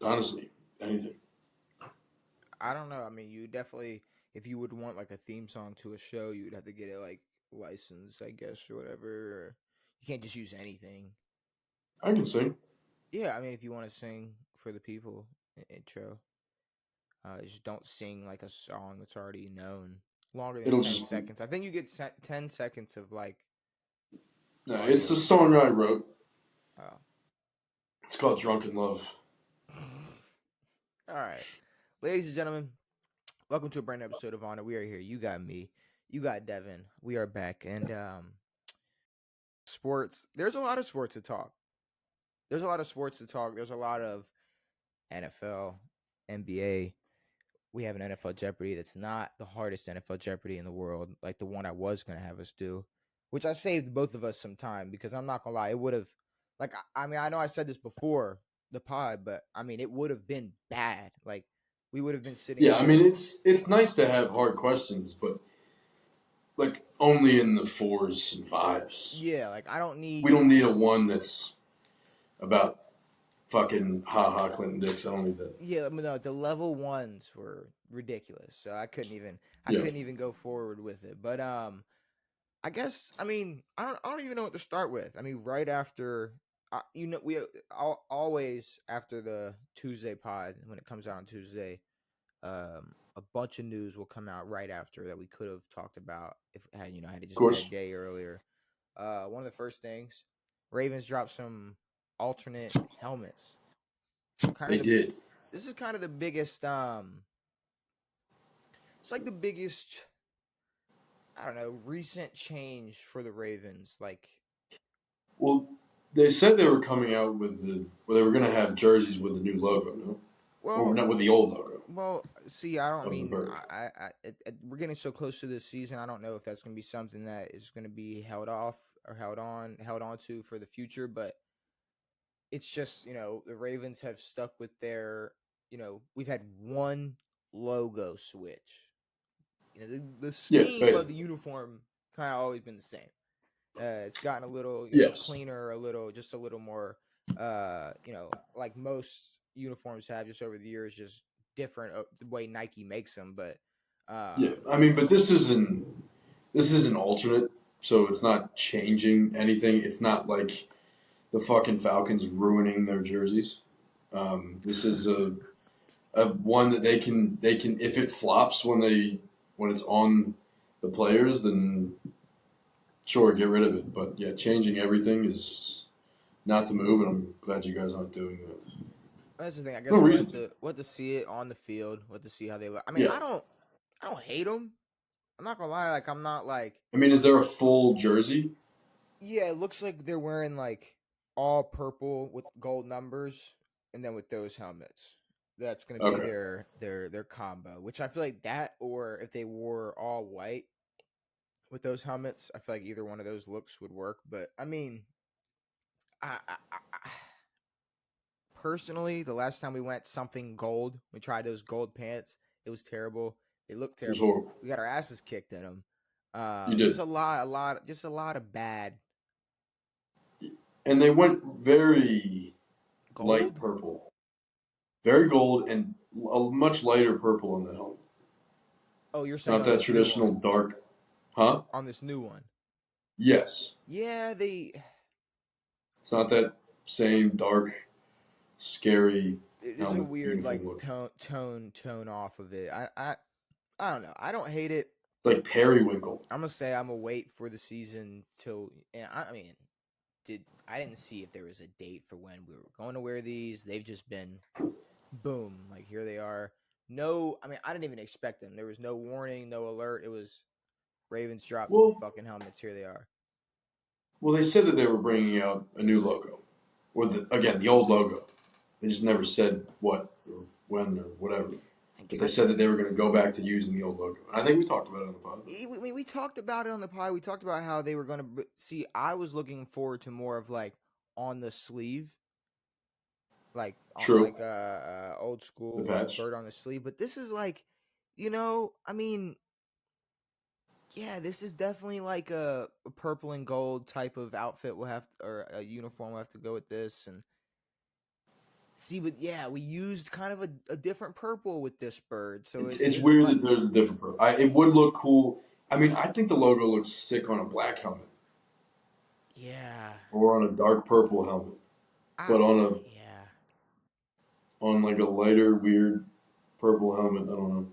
Honestly, anything. I don't know. I mean, you definitely, if you would want like a theme song to a show, you would have to get it like licensed, I guess, or whatever. Or you can't just use anything. I can sing. Yeah, I mean, if you want to sing for the people intro, just don't sing like a song that's already known longer than It'll 10 seconds. I think you get 10 seconds of like no, it's a audio. song I wrote. Oh. It's called Drunken Love. All right, ladies and gentlemen, welcome to a brand new episode of Honor. We are here. You got me. You got Devin. We are back, and sports. There's a lot of sports to talk. There's a lot of sports to talk. There's a lot of NFL, NBA. We have an NFL Jeopardy that's not the hardest NFL Jeopardy in the world, like the one I was gonna have us do, which I saved both of us some time because I'm not gonna lie, it would have, like, I mean, I know I said this before the pod, but I mean, it would have been bad. Like, we would have been sitting Yeah, I mean here. it's nice to have hard questions, but like only in the fours and fives. Yeah, like I don't We need. don't need a one that's about fucking ha ha Clinton Dix. I don't need that. Yeah, no, the level ones were ridiculous, so I Yeah. couldn't even go forward with it. But I guess I mean I don't even know what to start with. I mean, right after we always after the Tuesday pod when it comes out on Tuesday, a bunch of news will come out right after that we could have talked about if had it Of just been a course, day earlier. One of the first things, Ravens dropped some alternate helmets. Kind they of the did. This is kind of the biggest. It's like the biggest. I don't know, recent change for the Ravens. Like, Well, they said they were coming out with they were going to have jerseys with the new logo, no? Or well, not with the old logo see, I don't of the mean, bird. we're getting so close to this season. I don't know if that's going to be something that is going to be held off or held on to for the future. But it's just, the Ravens have stuck with we've had one logo switch. The Yeah, scheme of the basically. uniform kind of always been the same. It's gotten a little, Yes. cleaner, just a little more, like most uniforms have just over the years, just different the way Nike makes them. But Yeah. um, I mean, but this is an alternate, so it's not changing anything. It's not like the fucking Falcons ruining their jerseys. This is a one that they can if it flops when it's on the players, then sure, get rid of it. But yeah, changing everything is not the move, and I'm glad you guys aren't doing that. that's the thing. I No guess reason to. we'll have to see it on the field. We'll have to see how they look. I mean, Yeah. I don't hate them. I'm not gonna lie. Like, I'm not like, I mean, is there a full jersey? yeah. It looks like they're wearing like all purple with gold numbers, and then with those helmets. That's gonna be Okay. their combo. Which I feel like that, or if they wore all white with those helmets, I feel like either one of those looks would work. But I mean, I personally, the last time we went something gold, we tried those gold pants. It was terrible. They looked It was terrible. horrible. We got our asses kicked in them. You Just did. just a lot of bad And they went very light gold. purple. Very gold and a much lighter purple on the helmet. Oh, you're It's saying not on that this new traditional one? dark. Huh? On this new one? Yes. Yeah, It's not that same dark, scary there's a helmet weird uniform like look. tone off of it. I don't know. I don't hate it. It's like periwinkle. I'm gonna say I'm gonna wait for the season till. And I mean, I didn't see if there was a date for when we were going to wear these. They've just been boom, like here they are. No, I mean I didn't even expect them. There was no warning, no alert. It was Ravens dropped some Well, fucking helmets. Here they are. well, they said that they were bringing out a new logo, or again the old logo. They just never said what or when or whatever. But they I, said that they were going to go back to using the old logo. And I think we talked about it on the pod. I mean, we talked about it on the pod. We talked about how they were going to see. I was looking forward to more of like on the sleeve, True. old The school like patch. bird on the sleeve. But this is like, I mean, yeah, this is definitely like a purple and gold type of outfit. We'll have or a uniform. We'll have to go with this, and See, but yeah, we used kind of a different purple with this bird, so It's it weird like that there's a different purple. It would look cool. I mean, I think the logo looks sick on a black helmet yeah, or on a dark purple helmet, I but yeah. on like a lighter weird purple helmet, I don't know.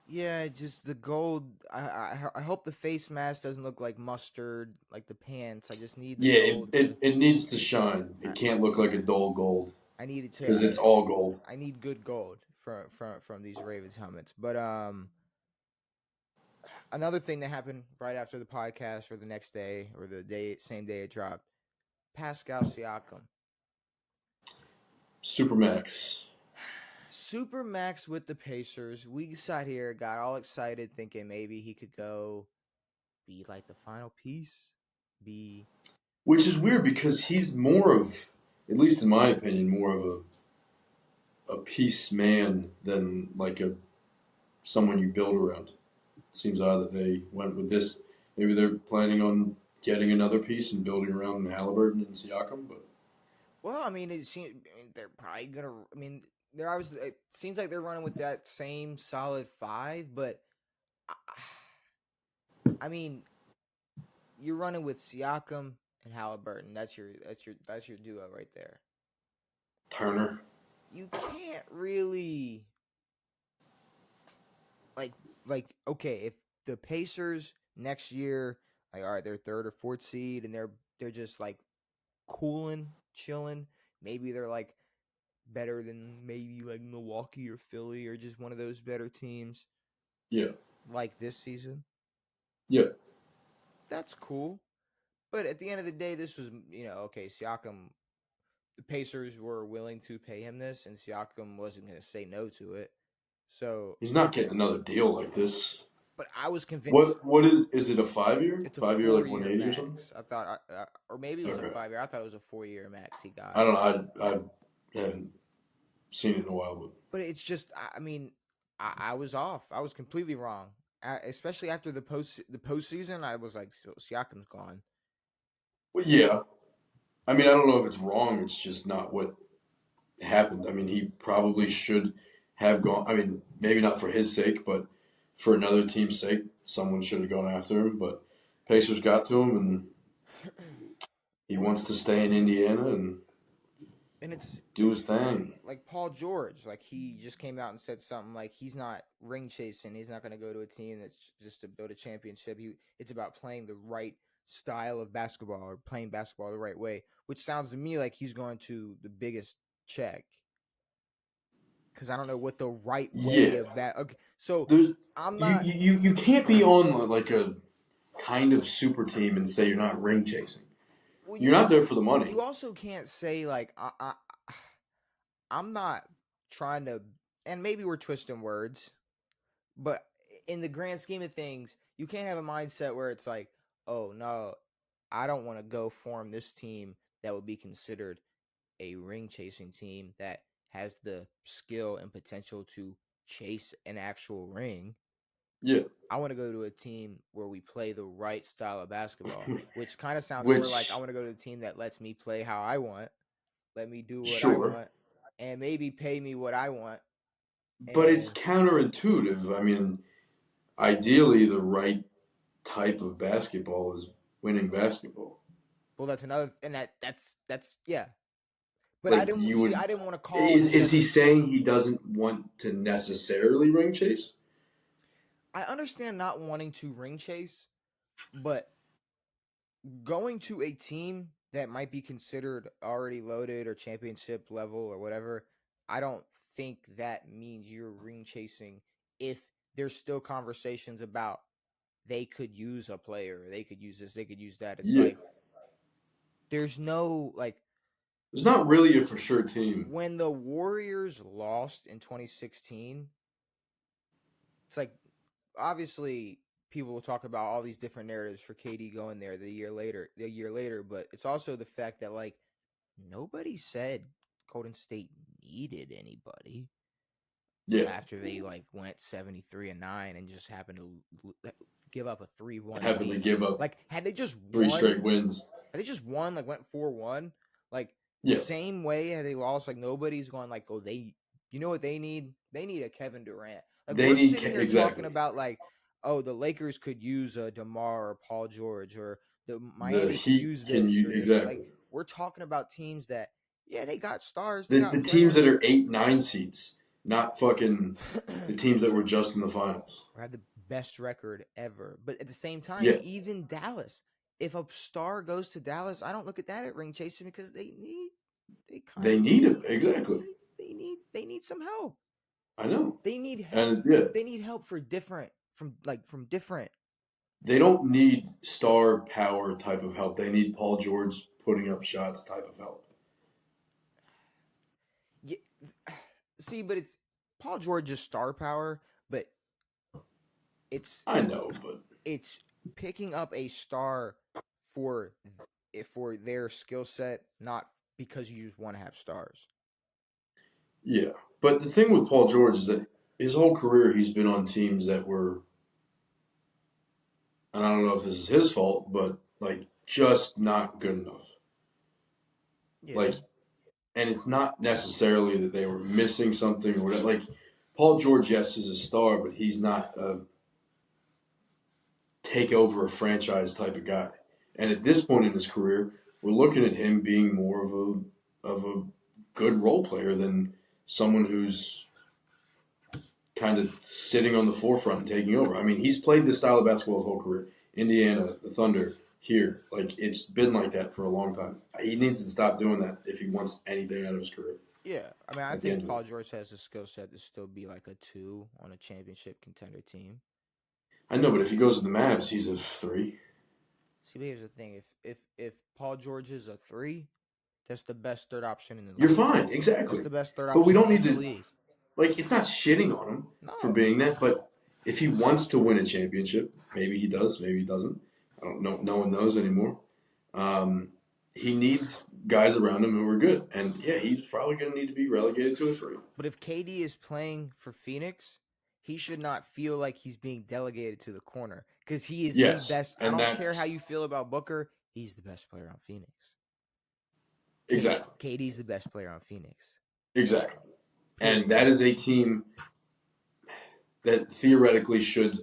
Yeah, just the gold. I hope the face mask doesn't look like mustard, like the pants. I just need the Yeah, gold to. it needs to shine. I, It can't look like a dull gold I need it to. because it's all gold. I need good gold from these Ravens helmets. But another thing that happened right after the podcast or the next day or the day same day it dropped, Pascal Siakam. Supermax. Super max with the Pacers. We sat here, got all excited, thinking maybe he could go be like the final piece. Be Which is weird because he's more of, at least in my opinion, more of a piece man than like a someone you build around. It seems odd that they went with this. Maybe they're planning on getting another piece and building around Halliburton and Siakam, but well, I mean, it seems they're probably gonna. I mean, they're obviously. It seems like they're running with that same solid five, but I, I mean, you're running with Siakam and Halliburton. That's your duo right there. Turner. You can't really like okay, if the Pacers next year, like all right, they're third or fourth seed and they're just like cooling, chilling. Maybe they're like better than maybe like Milwaukee or Philly or just one of those better teams Yeah. like this season. Yeah. That's cool. But at the end of the day, this was, okay, Siakam, the Pacers were willing to pay him this, and Siakam wasn't going to say no to it. So, He's not getting another deal like this. but I was convinced What is it a 5 year? it's a 5 year like 4 year 180 or something? max. I thought, or maybe it was a Okay. 5 year. I thought it was a 4 year max he got. I don't know. I haven't seen it in a while, but But it's just, I mean, I was off. I was completely wrong. Especially after the postseason, I was like, so Siakam's gone. well, yeah. I mean, I don't know if it's wrong. It's just not what happened. I mean, he probably should have gone. I mean, maybe not for his sake, but for another team's sake, someone should have gone after him. But Pacers got to him, and he Well, wants to stay in Indiana and and it's do his thing. like Paul George, like he just came out and said something like he's not ring chasing. He's not going to go to a team that's just to build a championship. It's about playing the right style of basketball or playing basketball the right way, which sounds to me like he's going to the biggest check because I don't know what the right way Yeah, of that. Okay, so there's I'm you not. you you can't be on like a kind of super team and say you're not ring chasing. Well, You're not there for the money. you also can't say like I'm not trying to, and maybe we're twisting words, but in the grand scheme of things, you can't have a mindset where it's like, oh no, I don't want to go form this team that would be considered a ring chasing team that has the skill and potential to chase an actual ring. Yeah, I want to go to a team where we play the right style of basketball, which kind of sounds more like I which want to go to a team that lets me play how I want, let me do what I sure, want, and maybe pay me what I want. but it's And counterintuitive. I mean, ideally, the right type of basketball is winning basketball. well, that's another, and that's yeah. But I Like didn't you see. would I didn't want to call is he him. saying he doesn't want to necessarily ring chase? I understand not wanting to ring chase, but going to a team that might be considered already loaded or championship level or whatever, I don't think that means you're ring chasing if there's still conversations about they could use a player, they could use this, they could use that. It's Yeah, like there's no like there's not really a for sure team. when the Warriors lost in 2016, it's like obviously people will talk about all these different narratives for KD going there the year later, but it's also the fact that like nobody said Golden State needed anybody Yeah, after they like went 73-9 and just happened to give up a 3-1 having to lead. give up Like had they just 3 won, straight wins. like went 4-1, like Yeah, Same way had they lost, like nobody's going like, oh, you know what they need? They need a Kevin Durant. Like they we're need sitting here talking exactly about like, oh, the Lakers could use a DeMar or Paul George, or the the Miami could Heat use can this you or this. Like exactly we're talking about teams that, yeah, they got stars, they the got teams players, that are 8, 9 seats, not fucking the teams that were just in the finals. or had the best record ever. But at the same time, Yeah, even Dallas, if a star goes to Dallas, I don't look at that at ring chasing because they kind they of need it exactly. they need some help. I know, They need help. and yeah, They need help for from different. they don't need star power type of help. They need Paul George putting up shots type of help. Yeah, see, but it's Paul George's star power, but it's I know, but it's picking up a star for for their skill set, not because you just want to have stars. yeah. But the thing with Paul George is that his whole career he's been on teams that were, and I don't know if this is his fault, but like just not good enough. Like, Yeah, and it's not necessarily that they were missing something or whatever. Like, Paul George, yes, is a star, but he's not a take over a franchise type of guy. And at this point in his career, we're looking at him being more of a good role player than someone who's kind of sitting on the forefront and taking over. I mean, he's played this style of basketball his whole career. Indiana, the Thunder, here, like it's been like that for a long time. He needs to stop doing that if he wants anything out of his career. yeah. I mean, I At the think end of it, Paul George has the skill set to still be like a 2 on a championship contender team. I know, but if he goes to the Mavs, he's a 3. See, but here's the thing: if Paul George is a 3, that's the best third option in the You're league. fine, That's exactly. the best third But we option don't in need the to league. like. It's not shitting on him for No, being that, but if he wants to win a championship, maybe he does, maybe he doesn't. I don't know. No one knows anymore. Um, he needs guys around him who are good, and yeah, he's probably going to need to be relegated to a 3. but if KD is playing for Phoenix, he should not feel like he's being delegated to the corner because he is the Yes, best. I and don't care how you that's feel about Booker; he's the best player on Phoenix. exactly, KD's the best player on Phoenix. exactly, and Period. that is a team that theoretically should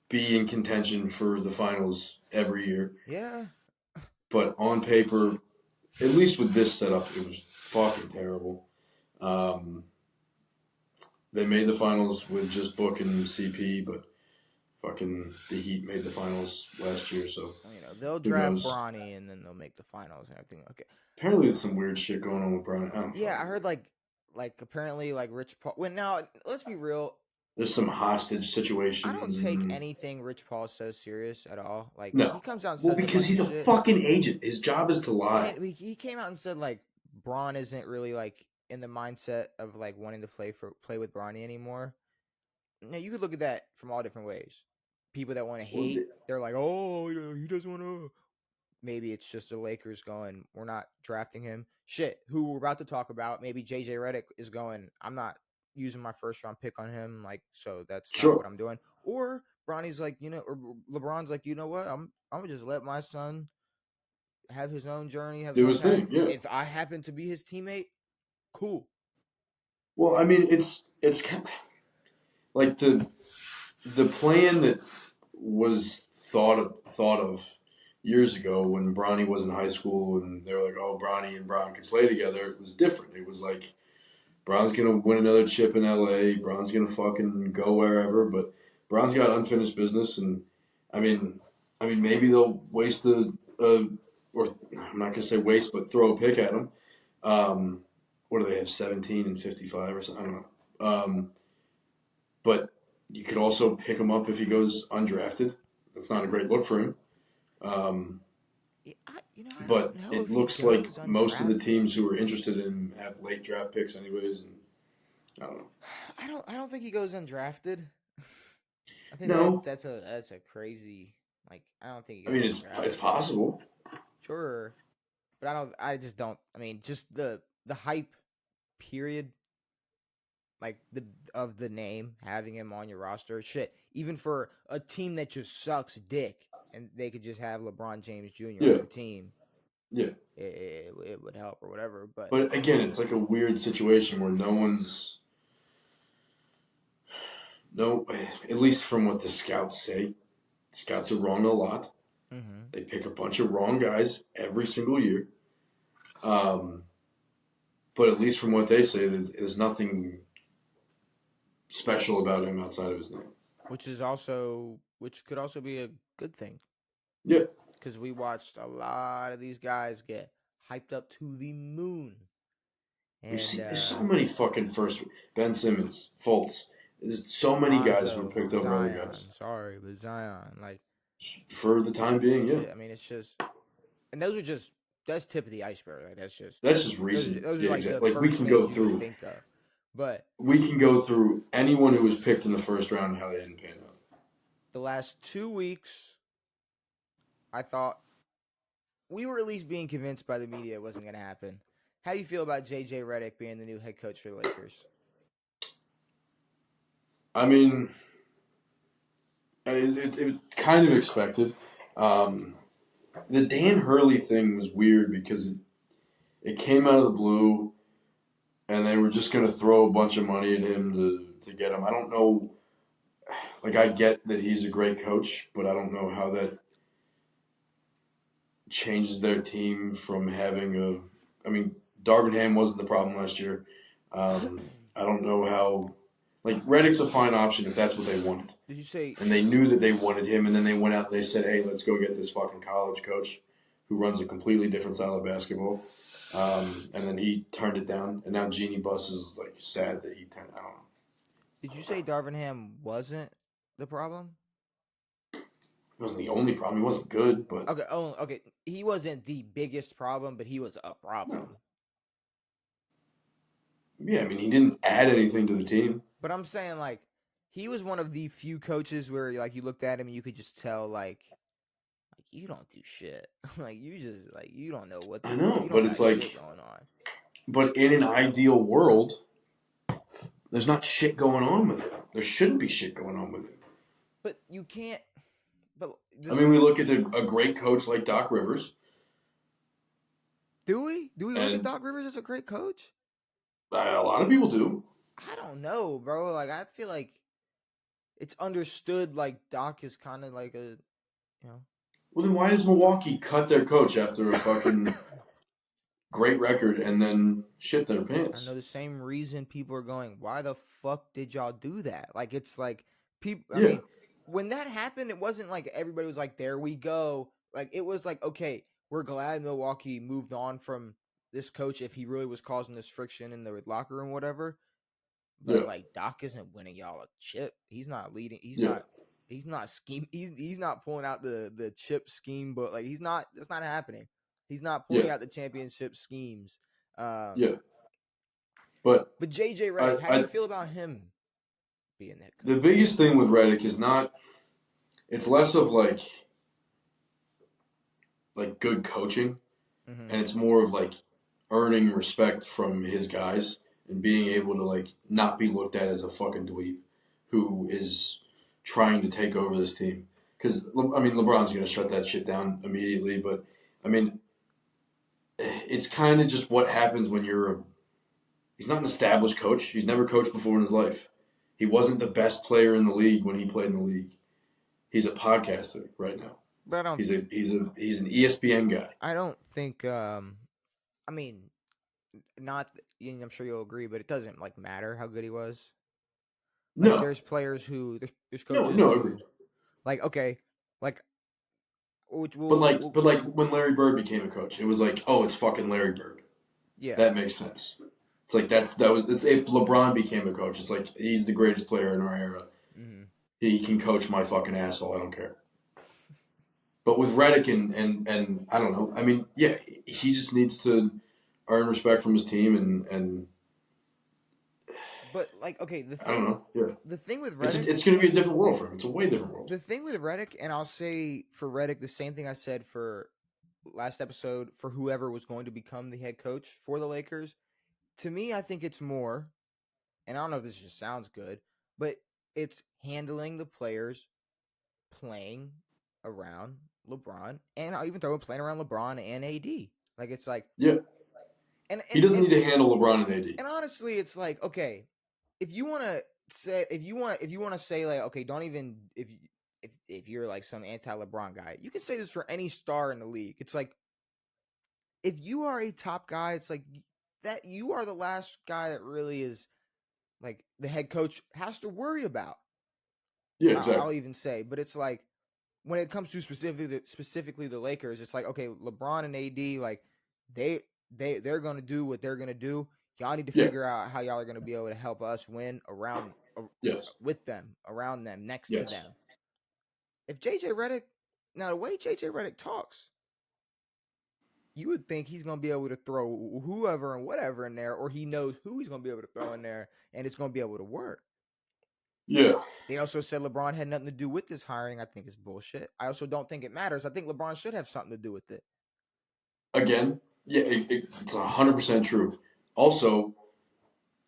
be in contention for the finals every year. Yeah. But on paper, at least with this setup, it was fucking terrible. Um, they made the finals with just Book and CP, but fucking the Heat made the finals last year, so They'll who draft knows? Bronny and then they'll make the finals and everything. Okay. Apparently, there's some weird shit going on with Brian. I don't Yeah, I fucking know. heard like apparently like Rich Paul. When now, let's be real. There's some hostage I don't situations take and anything Rich Paul says serious at all. Like he no. comes out and Well, says a because bunch of he's a shit. fucking agent. His job is to lie. And he came out and said like Braun isn't really like in the mindset of like wanting to play with Bronny anymore. Now you could look at that from all different ways. People that want to Well, hate, they're like, oh, he doesn't want to. Maybe it's just the Lakers going, we're not drafting him. Shit, who we're about to talk about. Maybe JJ Reddick is going, I'm not using my first round pick on him. Like, so that's not what sure. I'm doing. Or Bronny's like, or LeBron's like, you know what? I'm gonna just let my son have his own journey, have his Do own his path. thing, yeah. If I happen to be his teammate, cool. Well, I mean, it's kind of, like the plan that was thought of years ago when Bronny was in high school and they were like, oh, Bronny and Bron could play together. It was different. It was like Bron's gonna win another chip in LA. Bron's gonna fucking go wherever, but Bron's got unfinished business, and I mean, maybe they'll waste or I'm not gonna say waste, but throw a pick at him. Um, what do they have? 17 and 55 or something. I don't know. But you could also pick him up if he goes undrafted. That's not a great look for him. Um, Yeah, I don't but know it if he looks like goes most of the undrafted. teams who are interested in him have late draft picks, anyways. And I don't know. I don't think he goes undrafted. I think No, that's a crazy like I don't think he I goes mean it's undrafted. possible. Sure, but I just don't. I mean, just the hype period, like the name having him on your roster. Shit, even for a team that just sucks dick, and they could just have LeBron James Jr. on Yeah, the team. Yeah. it would help or whatever. But But again, it's like a weird situation where no one's no, at least from what the scouts say, scouts are wrong a lot. mm-hmm. They pick a bunch of wrong guys every single year. Um, but at least from what they say, there's nothing special about him outside of his name. Which could also be a good thing Yeah. because we watched a lot of these guys get hyped up to the moon, We've and seen there's so many fucking first Ben Simmons, Fultz. There's so many guys who were Lonzo, picked over other Zion. guys. Sorry, but Zion, like For the time being, yeah. shit. I mean, it's just, and those are just that's tip of the iceberg. Like that's just That's just recent. those are Yeah, like the exactly. Like we first can go names you would through. think of. But We can go through anyone who was picked in the first round and how they didn't pan out. the last 2 weeks, I thought we were at least being convinced by the media it wasn't going to happen. How do you feel about JJ Reddick being the new head coach for the Lakers? I mean, it was kind of expected. The Dan Hurley thing was weird because it came out of the blue, and they were just going to throw a bunch of money at him to get him. I don't know. Like, I get that he's a great coach, but I don't know how that changes their team from having a. I mean, Darvin Ham wasn't the problem last year. I don't know how. Like, Reddick's a fine option if that's what they wanted. Did you say? And they knew that they wanted him, and then they went out and they said, hey, let's go get this fucking college coach who runs a completely different style of basketball. And then he turned it down, and now Jeannie Buss is, like, sad that he turned I don't know. Did you say Darvin Ham wasn't the problem? He wasn't the only problem. He wasn't good, but. Okay. Oh, okay. He wasn't the biggest problem, but he was a problem. No. Yeah, I mean, he didn't add anything to the team. But I'm saying, like, he was one of the few coaches where, like, you looked at him and you could just tell, like you don't do shit. Like, you just, like, you don't know what. I know, you don't but got it's like. shit going on. But in an ideal world, there's not shit going on with him. There shouldn't be shit going on with him. But you can't. But I mean, we look at a great coach like Doc Rivers. Do we? Do we look at Doc Rivers as a great coach? A lot of people do. I don't know, bro. Like, I feel like it's understood, like, Doc is kind of like a, you know. Well, then why does Milwaukee cut their coach after a fucking great record and then shit their pants? I know the same reason people are going, why the fuck did y'all do that? Like, it's like, people, I Yeah. mean, when that happened, it wasn't like everybody was like, there we go. Like, it was like, okay, we're glad Milwaukee moved on from this coach if he really was causing this friction in the locker room, whatever. But, like, Doc isn't winning y'all a chip. He's not leading. He's not scheme. He's not pulling out the chip scheme, but, like, it's not happening. He's not pulling out the championship schemes. But JJ Reddick, how do you feel about him being that coach? The biggest thing with Reddick is not. It's less of like good coaching, and it's more of like earning respect from his guys and being able to like not be looked at as a fucking dweeb who is trying to take over this team. Because I mean, LeBron's gonna shut that shit down immediately, but I mean, it's kind of just what happens when you're he's not an established coach. He's never coached before in his life. He wasn't the best player in the league when he played in the league. He's a podcaster right now. But I don't. He's an ESPN guy. I don't think. I mean, not. I'm sure you'll agree, but it doesn't like matter how good he was. Like, No, there's players who there's coaches. No, agreed. Like, okay, like. But like when Larry Bird became a coach, it was like, oh, it's fucking Larry Bird. Yeah, that makes sense. It's like if LeBron became a coach, it's like he's the greatest player in our era. Mm-hmm. He can coach my fucking asshole. I don't care. But with Reddick and I don't know. I mean, yeah, he just needs to earn respect from his team and. But like, okay, I don't know. Yeah. The thing with Reddick, it's going to be a different world for him. It's a way different world. The thing with Reddick, and I'll say for Reddick the same thing I said for last episode for whoever was going to become the head coach for the Lakers. To me, I think it's more, and I don't know if this just sounds good, but it's handling the players playing around LeBron, and I'll even throw in playing around LeBron and AD. Like it's like, Yeah. and He doesn't need to handle LeBron and AD. and honestly, it's like, okay, if you want to say, if you want to say like, okay, don't even if you're like some anti-LeBron guy, you can say this for any star in the league. It's like, if you are a top guy, it's like that you are the last guy that really is like the head coach has to worry about. Yeah, I'll exactly. even say, but it's like when it comes to specifically the Lakers, it's like, okay, LeBron and AD, like they they're gonna do what they're gonna do. Y'all need to Yeah. figure out how y'all are gonna be able to help us win Yes. with them, around them, next to Yes. them. If JJ Reddick, now the way JJ Reddick talks, you would think he's gonna be able to throw whoever and whatever in there, or he knows who he's gonna be able to throw in there, and it's gonna be able to work. Yeah. They also said LeBron had nothing to do with this hiring. I think it's bullshit. I also don't think it matters. I think LeBron should have something to do with it. Again, yeah, it's 100% true. Also,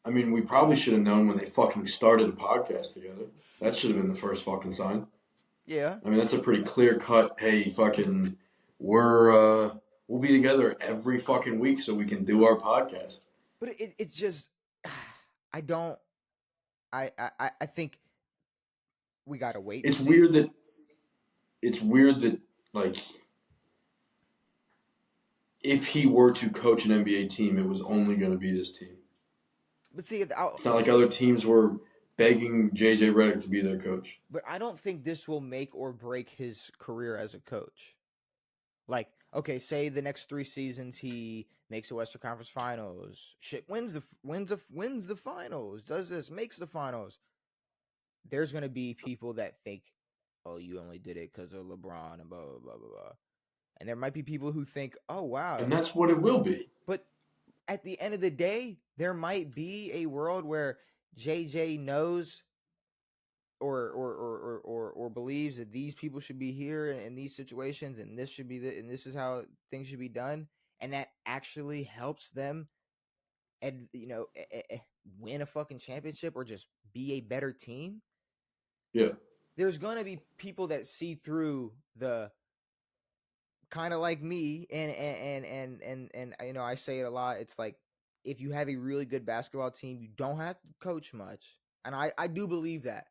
I mean, we probably should have known when they fucking started a podcast together. That should have been the first fucking sign. Yeah. I mean, that's a pretty clear cut. Hey, fucking, we'll be together every fucking week so we can do our podcast. But it's just, I don't, I think we gotta wait and It's see. weird that like if he were to coach an NBA team, it was only going to be this team. But see, It's not like other teams were begging JJ Reddick to be their coach. but I don't think this will make or break his career as a coach. Like, okay, say the next 3 seasons he makes the Western Conference Finals, shit, wins the finals, does this, makes the finals. There's gonna be people that think, oh, you only did it because of LeBron and blah blah blah blah blah. And there might be people who think, oh wow, And that's what it will be. but at the end of the day, there might be a world where JJ knows or believes that these people should be here in these situations, and this should be and this is how things should be done, and that actually helps them, and win a fucking championship or just be a better team. Yeah. There's gonna be people that see through the kind of like me, and I say it a lot. It's like, if you have a really good basketball team, you don't have to coach much, and I do believe that.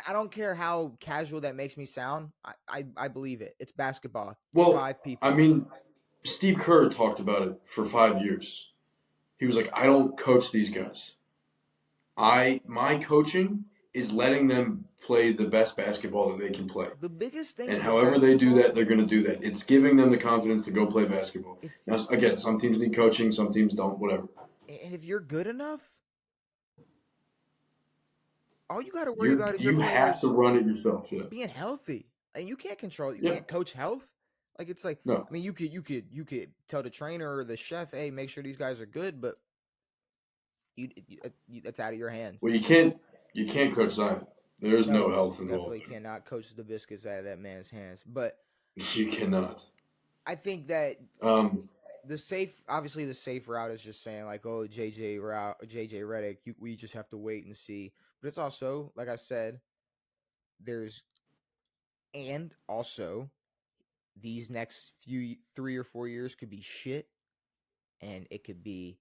I don't care how casual that makes me sound. I believe it. It's basketball. Well, 5 people. I mean, Steve Kerr talked about it for 5 years. He was like, I don't coach these guys. My coaching is letting them play the best basketball that they can play. The biggest thing, And for however they do basketball, that, they're going to do that. It's giving them the confidence to go play basketball. Now, again, some teams need coaching, some teams don't, whatever. and if you're good enough, all you got to worry about is your You have to players run it yourself, yeah. being healthy. And you can't control. You Yeah. can't coach health. Like, it's like, No. I mean, you could tell the trainer or the chef, hey, make sure these guys are good, but that's out of your hands. Well, you can't coach Zion. There's no health involved. Definitely cannot coach the biscuits out of that man's hands. But You cannot. I think that the safe route is just saying like, oh, JJ Reddick, we just have to wait and see. But it's also, like I said, also these next 3 or 4 years could be shit, and it could be,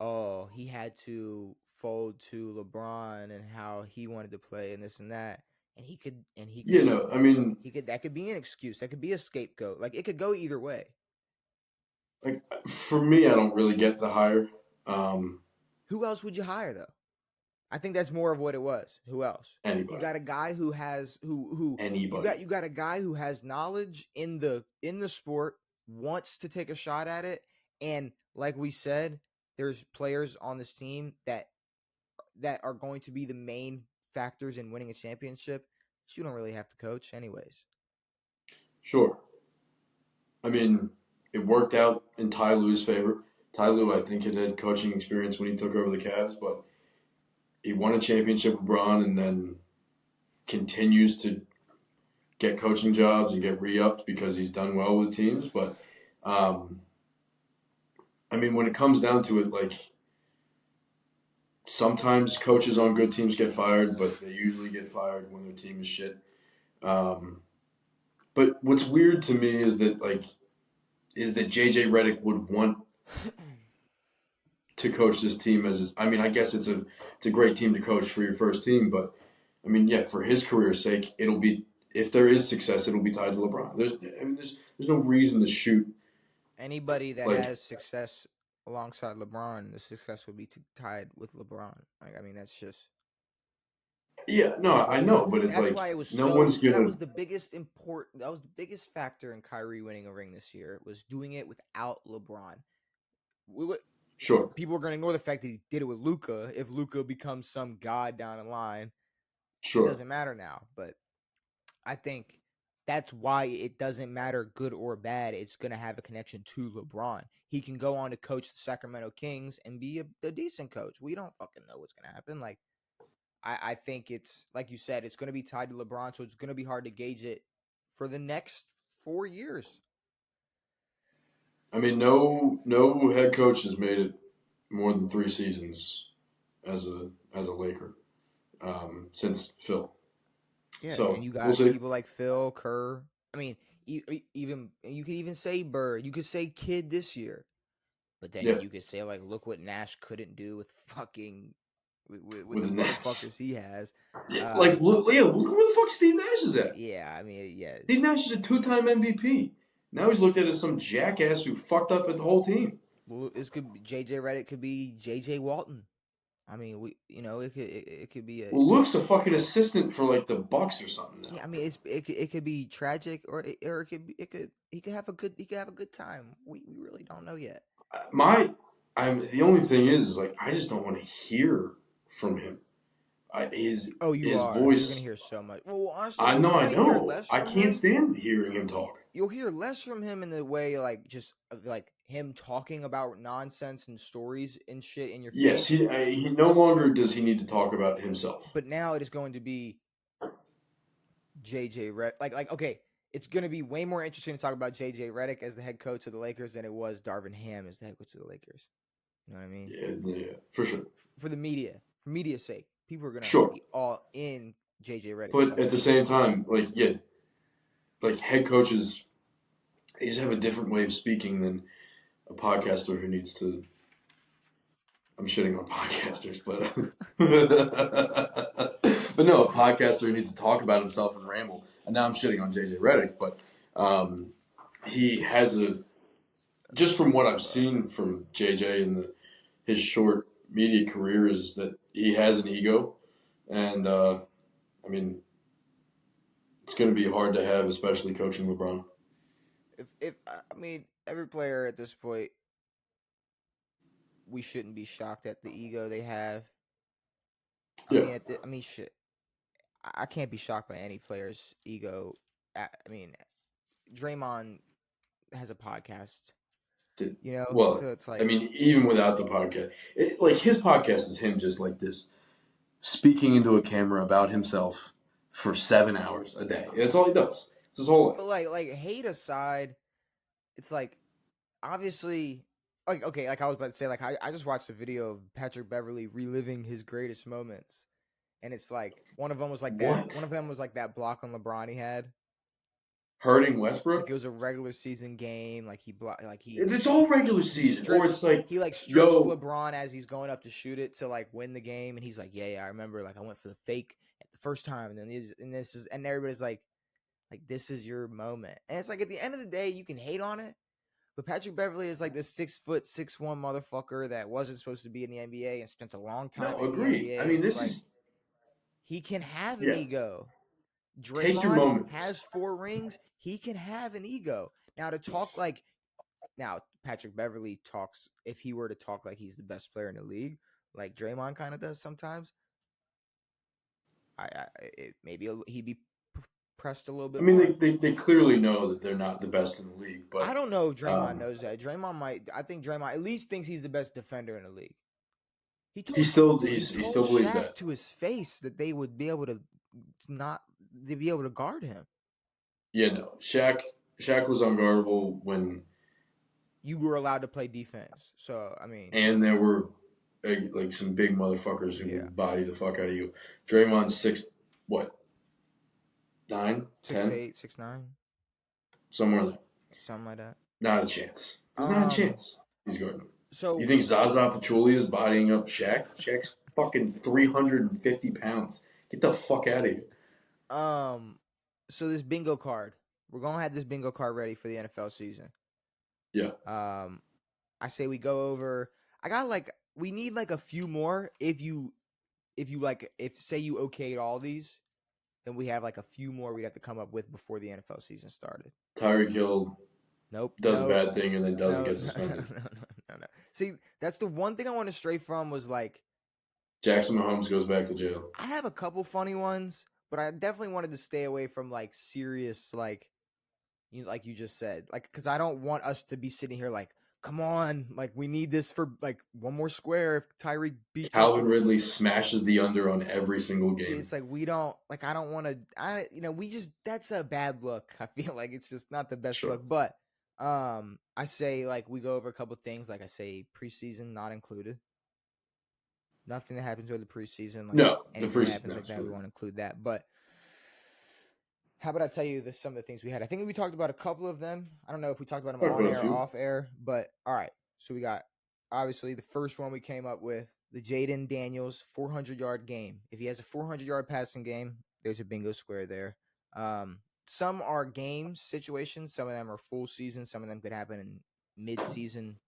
oh, he had to fold to LeBron and how he wanted to play and this and that, and he could I mean, that could be an excuse, that could be a scapegoat. Like, it could go either way. like, for me, I don't really get the hire. Who else would you hire though? I think that's more of what it was. Who else? Anybody. You got a guy who has Anybody. You got a guy who has knowledge in the sport, wants to take a shot at it, and like we said, there's players on this team that are going to be the main factors in winning a championship. So you don't really have to coach anyways. Sure. I mean, it worked out in Ty Lue's favor. Ty Lue, I think, had coaching experience when he took over the Cavs, but he won a championship with Bron and then continues to get coaching jobs and get re-upped because he's done well with teams. But, I mean, when it comes down to it, like, sometimes coaches on good teams get fired, but they usually get fired when their team is shit. But what's weird to me is that, like, is that JJ Reddick would want to coach this team as his. I mean, I guess it's a great team to coach for your first team, but I mean, yeah, for his career's sake, it'll be if there is success, it'll be tied to LeBron. There's no reason to shoot Anybody that like has success alongside LeBron, the success will be tied with LeBron. Like, I mean, that's just yeah, no, that's what I it is. know, but And it's that's like why it was no one's that gonna was the biggest that was the biggest factor in Kyrie winning a ring this year, was doing it without LeBron. sure, People are going to ignore the fact that he did it with Luka. If Luka becomes some god down the line, it sure. doesn't matter now. But I think that's why it doesn't matter, good or bad. It's going to have a connection to LeBron. He can go on to coach the Sacramento Kings and be a decent coach. We don't fucking know what's going to happen. Like, I think it's, like you said, it's going to be tied to LeBron, so it's going to be hard to gauge it for the next 4 years. I mean, no head coach has made it more than 3 seasons as a Laker since Phil. Yeah, and So you we'll got see. people like Phil, Kerr. I mean, even you could even say Bird. You could say Kid this year, but then Yeah, you could say, like, look what Nash couldn't do with fucking with with the the Nets. motherfuckers he has. Yeah, Uh, like look where the fuck Steve Nash is at. yeah, I mean, yeah, Steve Nash is a 2-time MVP. Now he's looked at as some jackass who fucked up at the whole team. well, this could be JJ Reddick, could be JJ Walton. I mean, it could be a Well, Luke's a fucking assistant for like the Bucks or something now. yeah. I mean, it could be tragic, or it could be, he could have a good time. We really don't know yet. My, I'm the only thing is like I just don't want to hear from him. His Oh, you his are. You're gonna voice. hear so much. Well, honestly, I you know, I might hear know. less I from can't him. stand hearing him talk. You'll hear less from him in the way, like, just like him talking about nonsense and stories and shit in your Yes, face. he no longer does he need to talk about himself. But now it is going to be JJ Redick. Okay, it's gonna be way more interesting to talk about JJ Redick as the head coach of the Lakers than it was Darvin Ham as the head coach of the Lakers. You know what I mean? Yeah, yeah, for sure. For the media, for media's sake, people are gonna Sure. be all in JJ Redick's But fucking at the shit. same time, like yeah, like head coaches, they just have a different way of speaking than a podcaster who needs to. I'm shitting on podcasters, but but no, a podcaster who needs to talk about himself and ramble. And now I'm shitting on JJ Reddick, but he has a just from what I've seen from JJ in his short media career is that he has an ego, and I mean it's going to be hard to have, especially coaching LeBron. If I mean, every player at this point, we shouldn't be shocked at the ego they have. Yeah, I mean, shit. I can't be shocked by any player's ego. I mean, Draymond has a podcast, well, so it's I like, mean, even without the podcast, like his podcast is him just like this, speaking into a camera about himself for 7 hours a day. That's all he does. It's his whole life. but like hate aside, it's like, obviously, like, okay, like I was about to say, like, I just watched a video of Patrick Beverley reliving his greatest moments, and it's like one of them was like that. One What? of them was like that block on LeBron he had. Hurting Like, it Westbrook? was a regular season game. Like It's all regular he season, or strips it's like, he like strips yo, LeBron as he's going up to shoot it to like win the game, and he's like, yeah, I remember, like, I went for the fake at the first time, and then and everybody's like, this is your moment, and it's like, at the end of the day, you can hate on it, but Patrick Beverley is like this 6'6" motherfucker that wasn't supposed to be in the NBA and spent a long time no, in the agreed. I NBA, and mean, it's this like, is he can have an yes. ego. Take your Draymond moments. has 4 rings. He can have an ego. Now, to talk like now, Patrick Beverley talks, if he were to talk like he's the best player in the league, like Draymond kind of does sometimes, maybe he'd be pressed a little I bit mean, more. they clearly know that they're not the best in the league, I but don't know if Draymond um, knows that. I think Draymond at least thinks he's the best defender in the league. he still He he told still believes Shaq that. to his face that they would be able to not to be able to guard him. Yeah, no. Shaq was unguardable when, You were allowed to play defense, so I mean, and there were like some big motherfuckers who yeah, would body the fuck out of you. Draymond's what, 9, 10, 6'8", 6'9", somewhere in there. something like that. Not a chance. There's not a chance. He's guarding him. You So think Zaza Pachulia is bodying up Shaq? Shaq's fucking 350 pounds. Get the fuck out of here. um, so this bingo card, we're gonna have this bingo card ready for the NFL season. Yeah. I say we go over. I got we need like a few more. If say you okayed all these, then we have like a few more we'd have to come up with before the NFL season started. Tyreek Hill Nope. does a No. bad thing and then doesn't No. get No. suspended. No. See, that's the one thing I want to stray from was like Jackson Mahomes goes back to jail. I have a couple funny ones, but I definitely wanted to stay away from like serious like you just said, like because I don't want us to be sitting here like, come on, like we need this for like one more square if Tyreek beats Calvin Ridley smashes the under on every single game. It's like we don't like I don't want to we just that's a bad look. I feel like it's just not the best look. But I say like we go over a couple things, like I say preseason not included. Nothing that happens during the preseason. Like no, the preseason happens like that. We want to include that. But how about I tell you some of the things we had? I think we talked about a couple of them. I don't know if we talked about them on air or off air, but all right. So we got obviously the first one we came up with, the Jaden Daniels 400-yard game. If he has a 400-yard passing game, there's a bingo square there. Some are game situations. Some of them are full season. Some of them could happen in mid-season,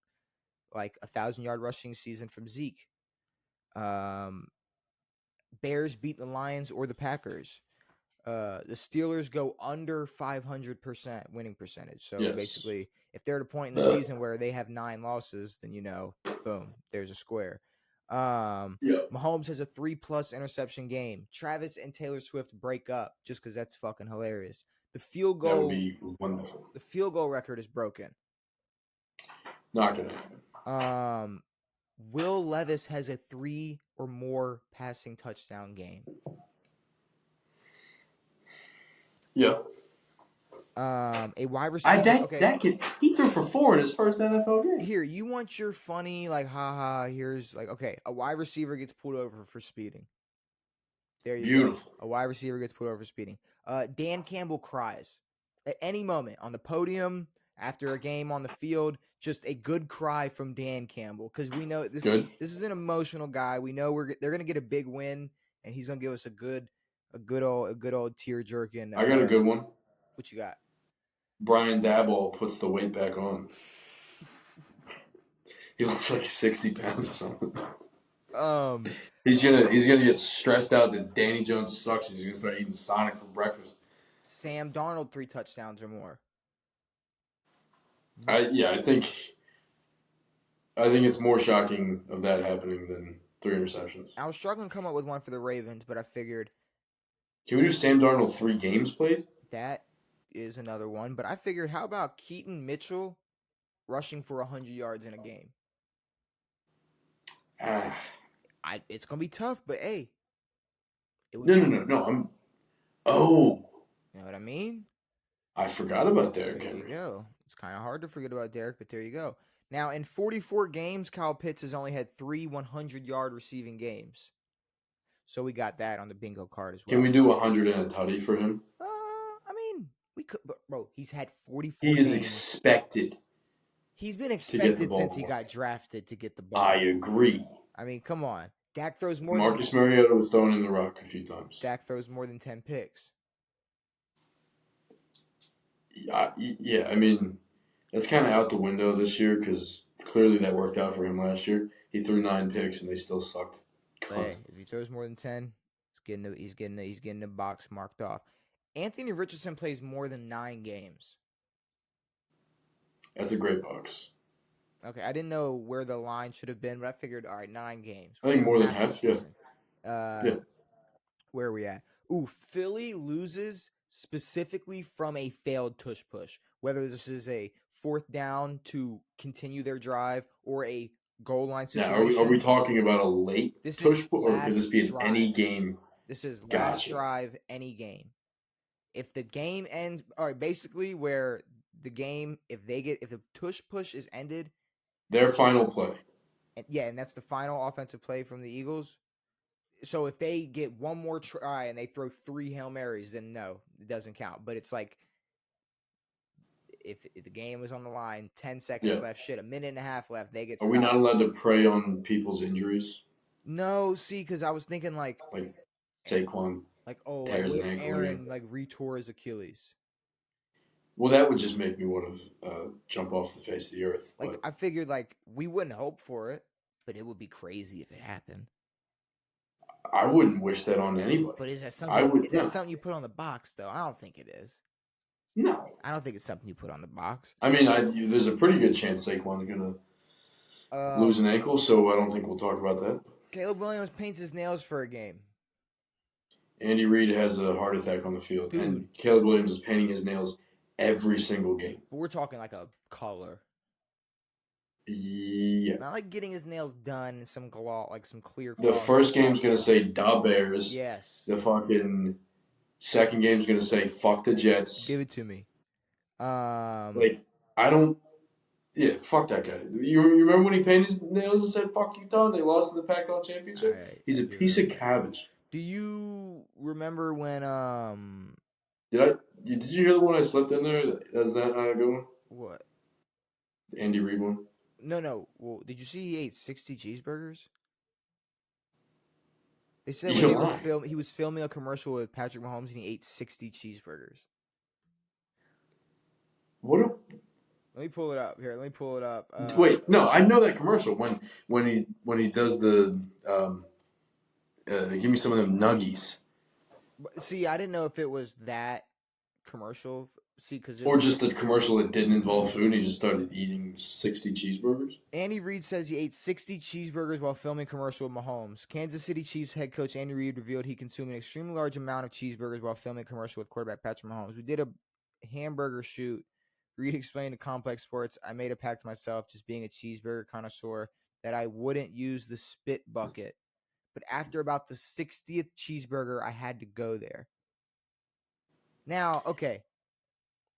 like 1,000-yard rushing season from Zeke. Bears beat the Lions or the Packers. The Steelers go under 500% winning percentage. So basically, if they're at a point in the season where they have 9 losses, then boom, there's a square. Mahomes has a 3+ interception game. Travis and Taylor Swift break up just because that's fucking hilarious. The field goal, that would be wonderful. The field goal record is broken. Not gonna happen. Will Levis has a 3 or more passing touchdown game. Yeah. A wide receiver. He threw for 4 in his first NFL game. Here, you want your funny, like, haha, here's like, okay, a wide receiver gets pulled over for speeding. There you go. A wide receiver gets pulled over for speeding. Dan Campbell cries at any moment on the podium, after a game on the field, just a good cry from Dan Campbell, because we know this is an emotional guy. We know they're gonna get a big win, and he's gonna give us a good old tear jerking. I got a good one. What you got? Brian Daboll puts the weight back on. He looks like 60 pounds or something. He's gonna get stressed out that Danny Jones sucks. He's gonna start eating Sonic for breakfast. Sam Darnold 3 touchdowns or more. I think it's more shocking of that happening than 3 interceptions. I was struggling to come up with one for the Ravens, but I figured. Can we do Sam Darnold 3 games played? That is another one, but I figured, how about Keaton Mitchell rushing for 100 yards in a game? It's gonna be tough, but hey, No. You know what I mean? I forgot about Derrick Henry. There you go. It's kind of hard to forget about Derrick, but there you go. Now, in 44 games, Kyle Pitts has only had 3 100-yard receiving games. So we got that on the bingo card as well. Can we do 100 and a tutty for him? I mean, we could, but bro, he's had 44 He games. is expected. He's been expected since he got drafted to get the ball. I agree. I mean, come on. Dak throws more Marcus Mariota was thrown in the rock a few times. Dak throws more than 10 picks. Yeah, I mean, that's kind of out the window this year because clearly that worked out for him last year. He threw 9 picks and they still sucked. Hey, if he throws more than 10, he's getting the box marked off. Anthony Richardson plays more than 9 games. That's a great box. Okay, I didn't know where the line should have been, but I figured, all right, 9 games. I think more than half, yeah. Where are we at? Ooh, Philly loses specifically from a failed tush push. Whether this is a 4th down to continue their drive or a goal line situation. Now, are we talking about a late tush push, or could this be in any game? This is last drive, any game. If the game ends, all right, basically where the game, if the tush push is ended, their final play. And that's the final offensive play from the Eagles. So if they get one more try and they throw 3 Hail Marys, then no, it doesn't count. But it's like if the game was on the line, 10 seconds left, shit, a minute and a half left, they get Are stopped. we not allowed to prey on people's injuries? No, see, because I was thinking like Saquon tears what an if ankle Aaron again. like retore his Achilles? Well, that would just make me want to jump off the face of the earth. Like I figured like we wouldn't hope for it, but it would be crazy if it happened. I wouldn't wish that on anybody. But is that something? Is that no. something you put on the box though? I don't think it is. No. I don't think it's something you put on the box. I mean, there's a pretty good chance Saquon's gonna lose an ankle, so I don't think we'll talk about that. Caleb Williams paints his nails for a game. Andy Reid has a heart attack on the field, and Caleb Williams is painting his nails every single game. But we're talking like a color. Yeah. Not like getting his nails done in some gloss, like some clear. The first game's gonna say "Da Bears." Yes. The fucking second game's gonna say "Fuck the Jets." Give it to me. Like I don't. Yeah, fuck that guy. You remember when he painted his nails and said "Fuck Utah" and they lost in the Pac-12 championship? Right, He's a piece of cabbage. Do you remember when Did you hear the one I slipped in there? Is that not a good one? What? The Andy Reid one? No. Well, did you see he ate 60 cheeseburgers? They said he was filming a commercial with Patrick Mahomes and he ate 60 cheeseburgers. What? Let me pull it up here. Let me pull it up. Wait, no, I know that commercial when he does the give me some of them nuggies. See, I didn't know if it was that commercial. See, or just a commercial that didn't involve food and he just started eating 60 cheeseburgers. Andy Reid says he ate 60 cheeseburgers while filming commercial with Mahomes. Kansas City Chiefs head coach Andy Reid revealed he consumed an extremely large amount of cheeseburgers while filming commercial with quarterback Patrick Mahomes. We did a hamburger shoot. Reid explained to Complex Sports, I made a pact to myself, just being a cheeseburger connoisseur, that I wouldn't use the spit bucket. But after about the 60th cheeseburger, I had to go there. Now, okay.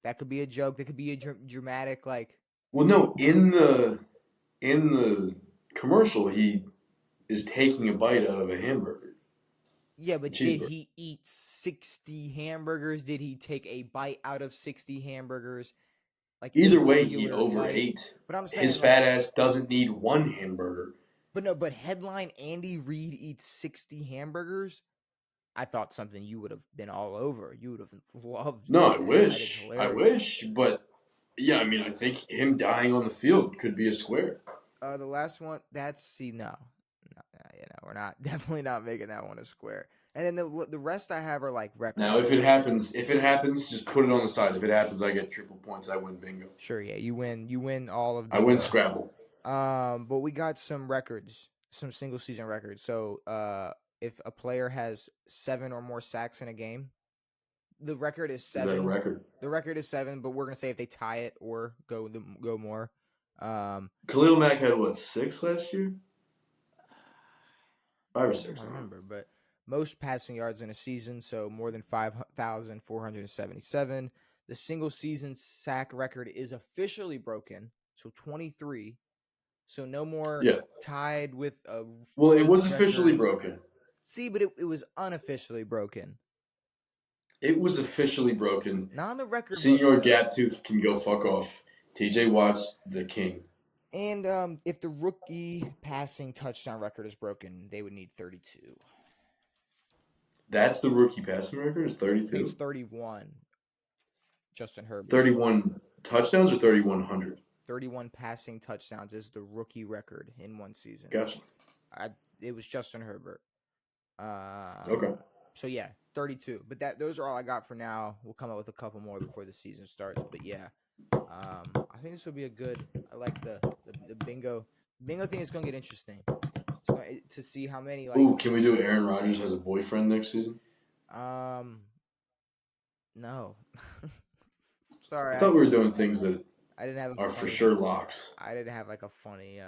That could be a joke. That could be a dramatic, like. Well, no, in the commercial, he is taking a bite out of a hamburger. Yeah, but did he eat 60 hamburgers? Did he take a bite out of 60 hamburgers? Like either way, he overate. But I'm saying his fat ass doesn't need one hamburger. But headline Andy Reid eats 60 hamburgers. I thought something you would have been all over. You would have loved. No, I wish. But yeah, I mean, I think him dying on the field could be a square. The last one, no, we're definitely not making that one a square. And then the rest I have are like records. Now, if it happens, just put it on the side. If it happens, I get triple points. I win bingo. Sure, yeah, you win all of. Bingo. I win Scrabble. But we got some records, some single season records. So, if a player has 7 or more sacks in a game, the record is 7. Is that a record? The record is 7, but we're gonna say if they tie it or go more. Khalil Mack had 6 last year? 5 or 6. I don't remember, but most passing yards in a season, so more than 5,477. The single season sack record is officially broken, so 23. So no more tied with a. Well, it was officially broken. See, but it was unofficially broken. It was officially broken. Not on the record. Senior Gaptooth can go fuck off. TJ Watt's the king. And if the rookie passing touchdown record is broken, they would need 32. That's the rookie passing record? Is 32? It's 31. Justin Herbert. 31 touchdowns or 3,100? 31 passing touchdowns is the rookie record in one season. Gotcha. It was Justin Herbert. Okay. So yeah, 32. But those are all I got for now. We'll come up with a couple more before the season starts. But yeah, I think this will be a good. I like the bingo. Bingo thing is going to get interesting. To see how many. Like, ooh, can we do Aaron Rodgers has a boyfriend next season? No. Sorry. I thought we were doing things that I didn't have for sure locks. I didn't have like a funny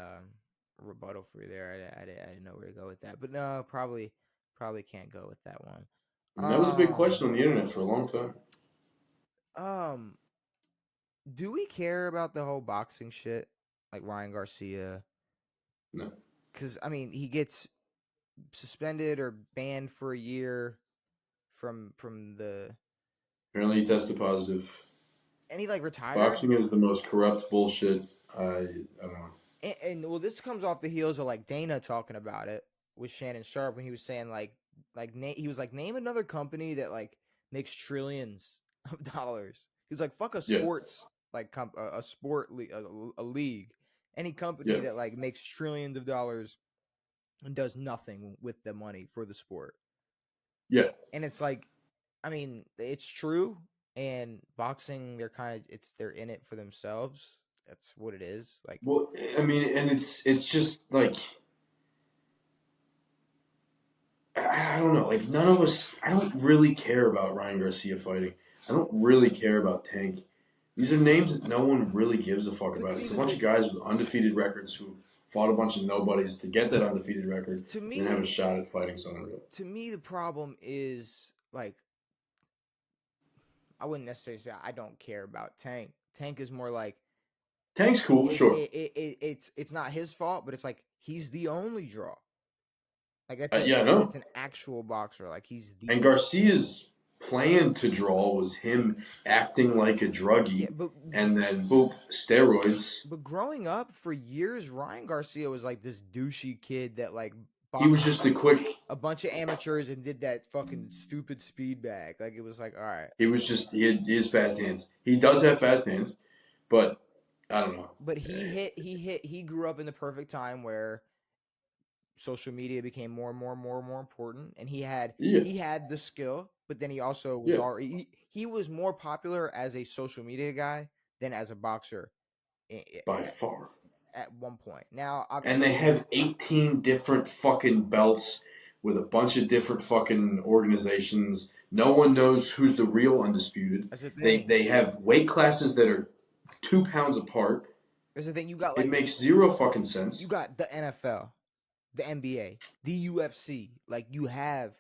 rebuttal for you there. I didn't know where to go with that. But no, probably can't go with that one. That was a big question on the internet for a long time. Do we care about the whole boxing shit? Like Ryan Garcia? No. Because, I mean, he gets suspended or banned for a year from the... Apparently he tested positive. and he like retired. Boxing is the most corrupt bullshit. I don't know. And well, this comes off the heels of like Dana talking about it with Shannon Sharp when he was saying he was like, name another company that like makes trillions of dollars. He was like, fuck a Yeah, sports like a sport a league, any company yeah, that like makes trillions of dollars and does nothing with the money for the sport. yeah. And it's like, I mean, it's true. And boxing, they're in it for themselves. That's what it is. Like, Well, I mean, and it's just like I don't know. Like none of us. I don't really care about Ryan Garcia fighting. I don't really care about Tank. These are names that no one really gives a fuck but about. see, It's a bunch of guys with undefeated records who fought a bunch of nobodies to get that undefeated record to and then have a me, shot at fighting someone real. to me, the problem is like I wouldn't necessarily say I don't care about Tank. Tank is more like Tank's cool, sure. it's not his fault, but it's like he's the only draw. Like Yeah, no. that's an actual boxer. Like he's the And Garcia's plan to draw was him acting like a yeah, druggie, and then boop, steroids. but growing up for years, Ryan Garcia was like this douchey kid that like He was boxed just a quick. a bunch of amateurs and did that fucking stupid speed bag. Like it was like, all right. He was just he had his fast hands. He does have fast hands, but I don't know. But he grew up in the perfect time where social media became more important, and Yeah, he had the skill, but then he also was yeah. already he was more popular as a social media guy than as a boxer By far. at one point. Now, And they obviously, have 18 different fucking belts with a bunch of different fucking organizations. No one knows who's the real undisputed. that's the They thing. they have weight classes that are 2 pounds apart. That's the thing. You got It like makes zero fucking you sense. got the NFL, the NBA, the UFC. Like you have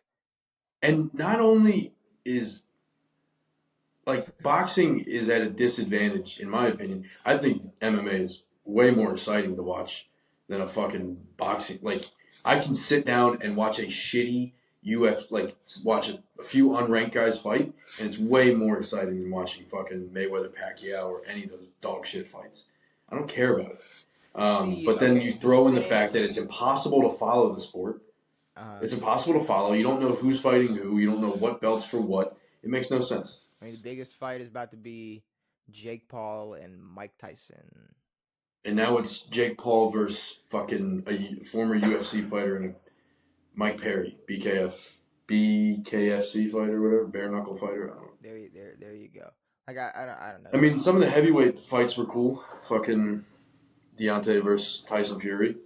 And not only is like boxing is at a disadvantage in my opinion. I think MMA is way more exciting to watch than a fucking boxing. Like I can sit down and watch a shitty watch a few unranked guys fight, and it's way more exciting than watching fucking Mayweather Pacquiao or any of those dog shit fights. I don't care about it. see. But then Okay, you throw in the say fact that it's impossible to follow the sport. It's impossible to follow. You don't know who's fighting who. You don't know what belts for what. It makes no sense. I mean, the biggest fight is about to be Jake Paul and Mike Tyson. And now it's Jake Paul versus fucking a former UFC fighter and Mike Perry, BKFC fighter, whatever, bare knuckle fighter. I don't know. There you go. Like I don't know. I mean, some of the heavyweight fights were cool. Fucking Deontay versus Tyson Fury,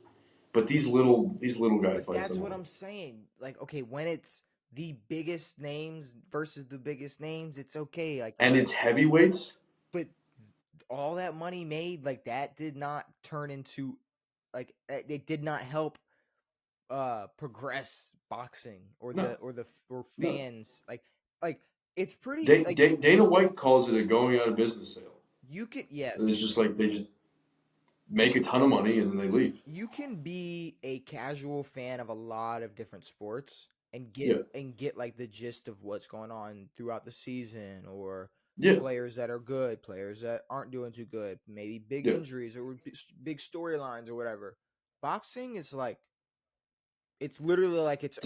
but these little guy But fights. that's what I'm saying. Like, okay, when it's the biggest names versus the biggest names, it's okay. Like, And it's heavyweights. but all that money made, like that did not turn into like it did not help progress boxing or No, or no. fans like it's pretty like Dana White calls it a going out of business sale. you can And it's yes just like they just make a ton of money and then they leave. you can be a casual fan of a lot of different sports Yeah, and get like the gist of what's going on throughout the season or yeah, players that are good, players that aren't doing too good, maybe big yeah. injuries or big storylines or whatever. Boxing is like it's literally like It's,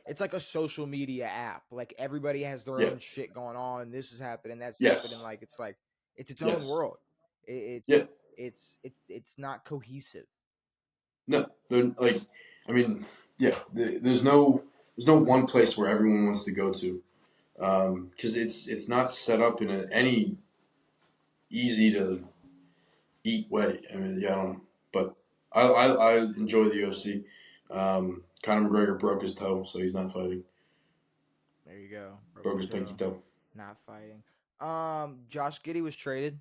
it's like a social media app. Like everybody has their yeah, own shit going on. This is happening, that's happening. yes, Like it's its own yes, world. It's yeah. it's not cohesive. No, like, I mean, yeah. There's no one place where everyone wants to go to, because it's not set up in any easy to eat way. I mean, yeah, I don't know, but I enjoy the UFC. Conor McGregor broke his toe, so he's not fighting. There you go. Broke Broke his pinky toe. toe. Not fighting. Josh Giddey was traded.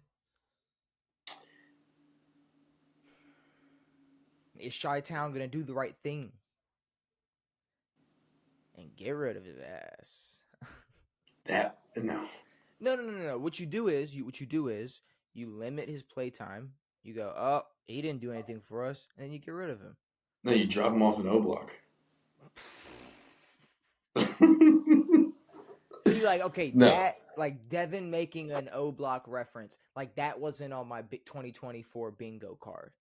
Is Chi-Town gonna do the right thing and get rid of his ass? That no. No. What you do is you limit his playtime. You go, oh, he didn't do anything for us, and then you get rid of him. No, you drop him off an O block. See, like, okay, No. like Devin making an O Block reference, like that wasn't on my 2024 bingo card.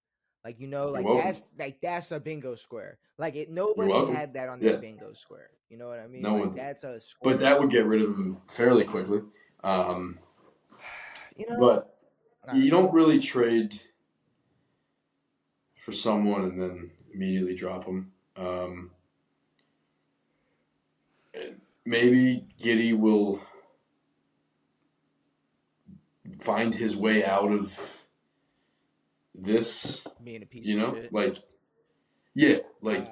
Like You're welcome. that's a bingo square. Like You're nobody welcome. had that on their Yeah, bingo square. You know what I mean? no Like one. that's a But square. that would get rid of him fairly quickly. Um, You know, but all you right. don't really trade for someone and then immediately drop them. Maybe Giddy will find his way out of this. Being a piece of shit. Like yeah, like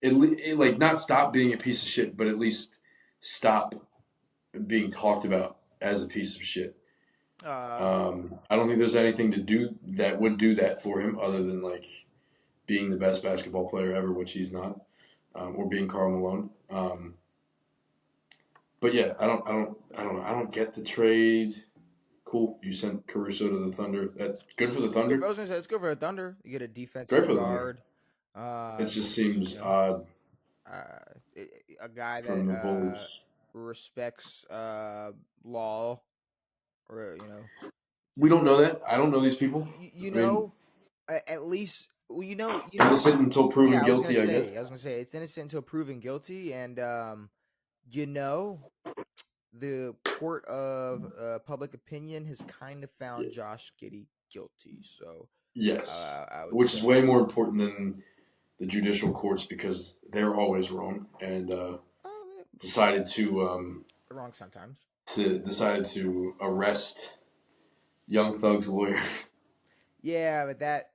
Uh, like not stop being a piece of shit, but at least stop being talked about as a piece of shit. uh, I don't think there's anything to do that would do that for him other than like being the best basketball player ever, which he's not, or being Karl Malone. But yeah, I don't know. I don't get the trade. Cool, you sent Caruso to the Thunder. That's good for the good. I Thunder. was gonna say it's good for the Thunder. You get a Great defensive for the Thunder. guard. It just You seems know, odd a guy from that the Bulls. respects law, or We don't know that. I don't know these people. you I mean, know, at least well, innocent until proven yeah, guilty, I guess. I was gonna say it's innocent until proven guilty, and you know, the court of public opinion has kind of Yeah. found Josh Giddey guilty. So Yes, I would which is say way more important than the judicial courts because they're always wrong and decided they're wrong sometimes. to arrest Young Thug's lawyer. Yeah, but that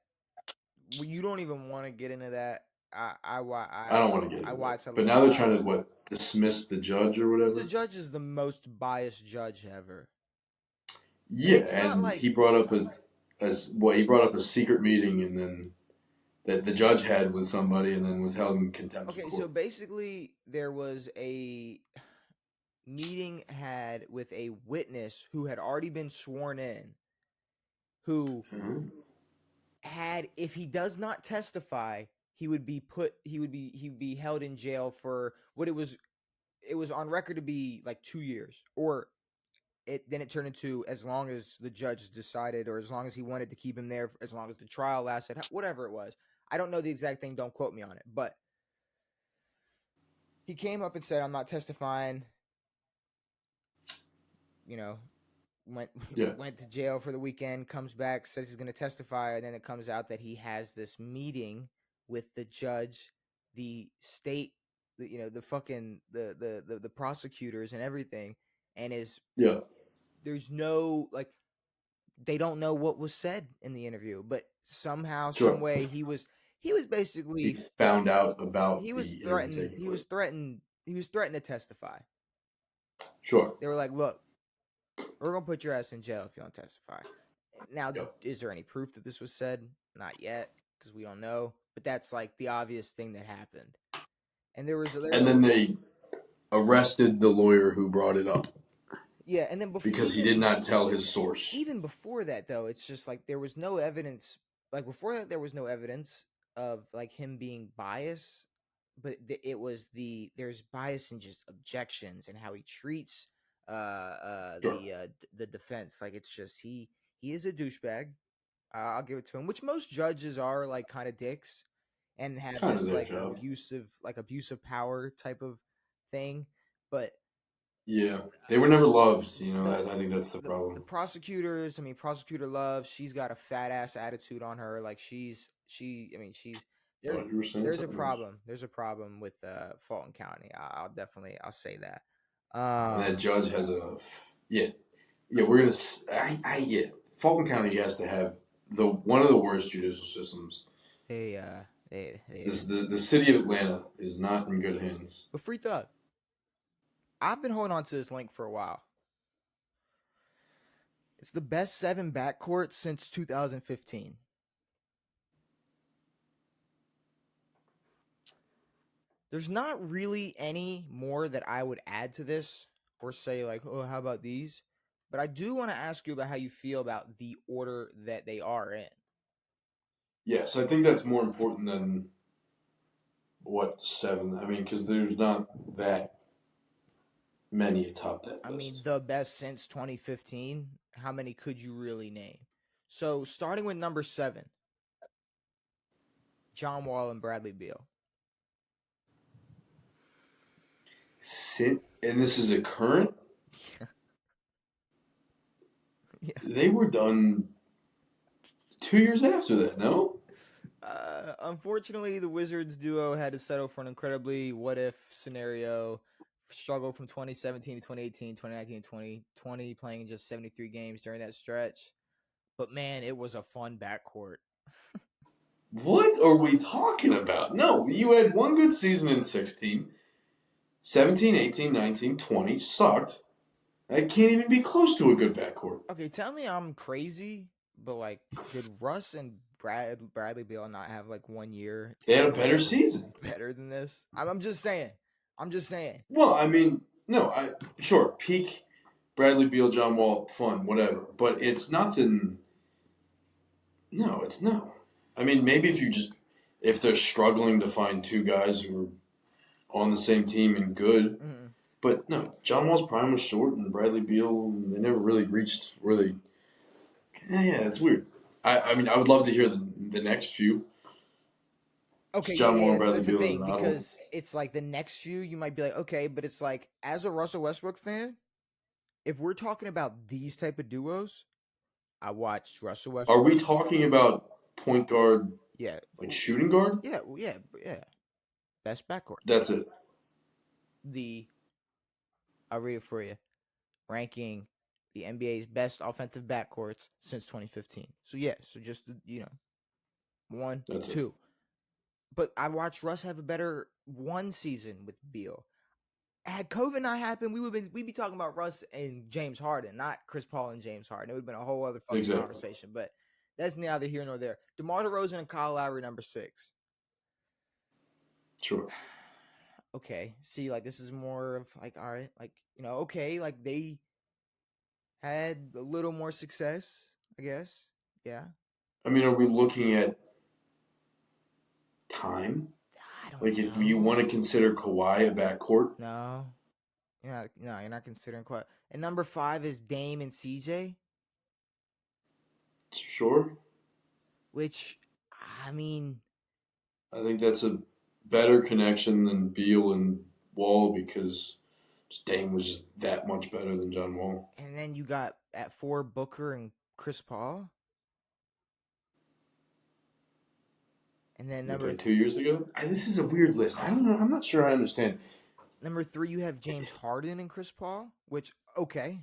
you don't even want to get into that. I don't want to get I into that, watch a but now they're lot. trying to dismiss the judge or Well, the whatever. judge is the most biased judge ever, and Yeah, it's not and like he brought up he brought up a secret meeting and then that the judge had with somebody and then was held in contempt of okay. So court. basically, there was a meeting had with a witness who had already been sworn in, who Mhm. had, if he does not testify, he would be held in jail for what it was on record to be like 2 years, or it turned into as long as the judge decided, or as long as he wanted to keep him there, as long as the trial lasted, whatever it was. I don't know the exact thing, don't quote me on it, but he came up and said, I'm not testifying, you know, went Yeah, went to jail for the weekend, comes back, says he's going to testify, and then it comes out that he has this meeting with the judge, the state, the fucking the prosecutors and everything, and is yeah, there's no, like, they don't know what was said in the interview, but somehow, some sure. way, he was He basically found out about he was the interview threatened taking place. he was threatened to testify. Sure. They were like, look, we're gonna put your ass in jail if you don't testify. Now, Yep. is there any proof that this was said? Not yet, because we don't know. But that's like the obvious thing that happened. And And then they arrested the lawyer who brought it up yeah, and then because he did not tell his source. even before that, though, it's just like there was no evidence. Like before that, there was no evidence of like him being biased, but there's bias in just objections and how he treats Sure. the defense. Like it's just he is a douchebag. I'll give it to him, which most judges are, like, kind of dicks and It's have kind of this their like job. abusive power type of thing. But Yeah. They were never loved, the I think that's the the problem. prosecutors, I mean, prosecutor Love, she's got a fat ass attitude on her. Like I mean, there. Thought you were saying There's a something else. problem. There's a problem with Fulton County. I'll say that. And that judge has yeah. Yeah, we're going to, yeah. Fulton County has to have one of the worst judicial systems. They The city of Atlanta is not in good hands. but free thug. I've been holding on to this link for a while. It's the best 7 backcourt since 2015. There's not really any more that I would add to this or say, like, oh, how about these? But I do want to ask you about how you feel about the order that they are in. Yes, I think that's more important than what 7. I mean, because there's not that many atop that I mean, list. the best since 2015. How many could you really name? So starting with number 7, John Wall and Bradley Beal. And this is a current. Yeah. They were done 2 years after that. No. Unfortunately, the Wizards duo had to settle for an incredibly what if scenario. Struggle from 2017 to 2018, 2019 to 2020, playing just 73 games during that stretch. But man, it was a fun backcourt. What are we talking about? No, you had one good season in 16. 17, 18, 19, 20 sucked. I can't even be close to a good backcourt. Okay, tell me I'm crazy, but like, did Russ and Bradley Beal not have like 1 year They had a together better that was season. better than this? I'm just saying. I'm just saying. Well, I mean, no, sure, peak Bradley Beal, John Wall, fun, whatever. But it's nothing. No, it's no. I mean, maybe if they're struggling to find two guys who are on the same team and good. Mm-hmm. But no, John Wall's prime was short, and Bradley Beal, they never really reached where they. Yeah, it's weird. I mean, I would love to hear the next few. Okay, John Wall yeah, and Bradley that's the Beal as thing an audible. because it's like the next few you might be like, okay, but it's like as a Russell Westbrook fan, if we're talking about these type of duos, I watched Russell Are we Westbrook. talking about point guard, Yeah, like shooting guard? yeah. Best backcourt. That's it. The I'll read it for you. Ranking the NBA's best offensive backcourts since 2015. So yeah, so just 1, That's it. 2. But I watched Russ have a better one season with Beal. Had COVID not happened, we'd be talking about Russ and James Harden, not Chris Paul and James Harden. It would have been a whole other fucking Exactly. conversation. But that's neither here nor there. DeMar DeRozan and Kyle Lowry, number 6. Sure. Okay, see, like this is more of like, all right, like okay, like they had a little more success, I guess. Yeah. I mean, are we looking at time? I don't Like, if you know. want to consider Kawhi a backcourt? No. You're not considering quite. And number 5 is Dame and CJ, Sure. which I mean, I think that's a better connection than Beal and Wall because Dame was just that much better than John Wall. and then you got at 4 Booker and Chris Paul. And then They number played 2 years ago. This is a weird list. I don't know. I'm not sure I understand. number 3 you have James Harden and Chris Paul, which okay.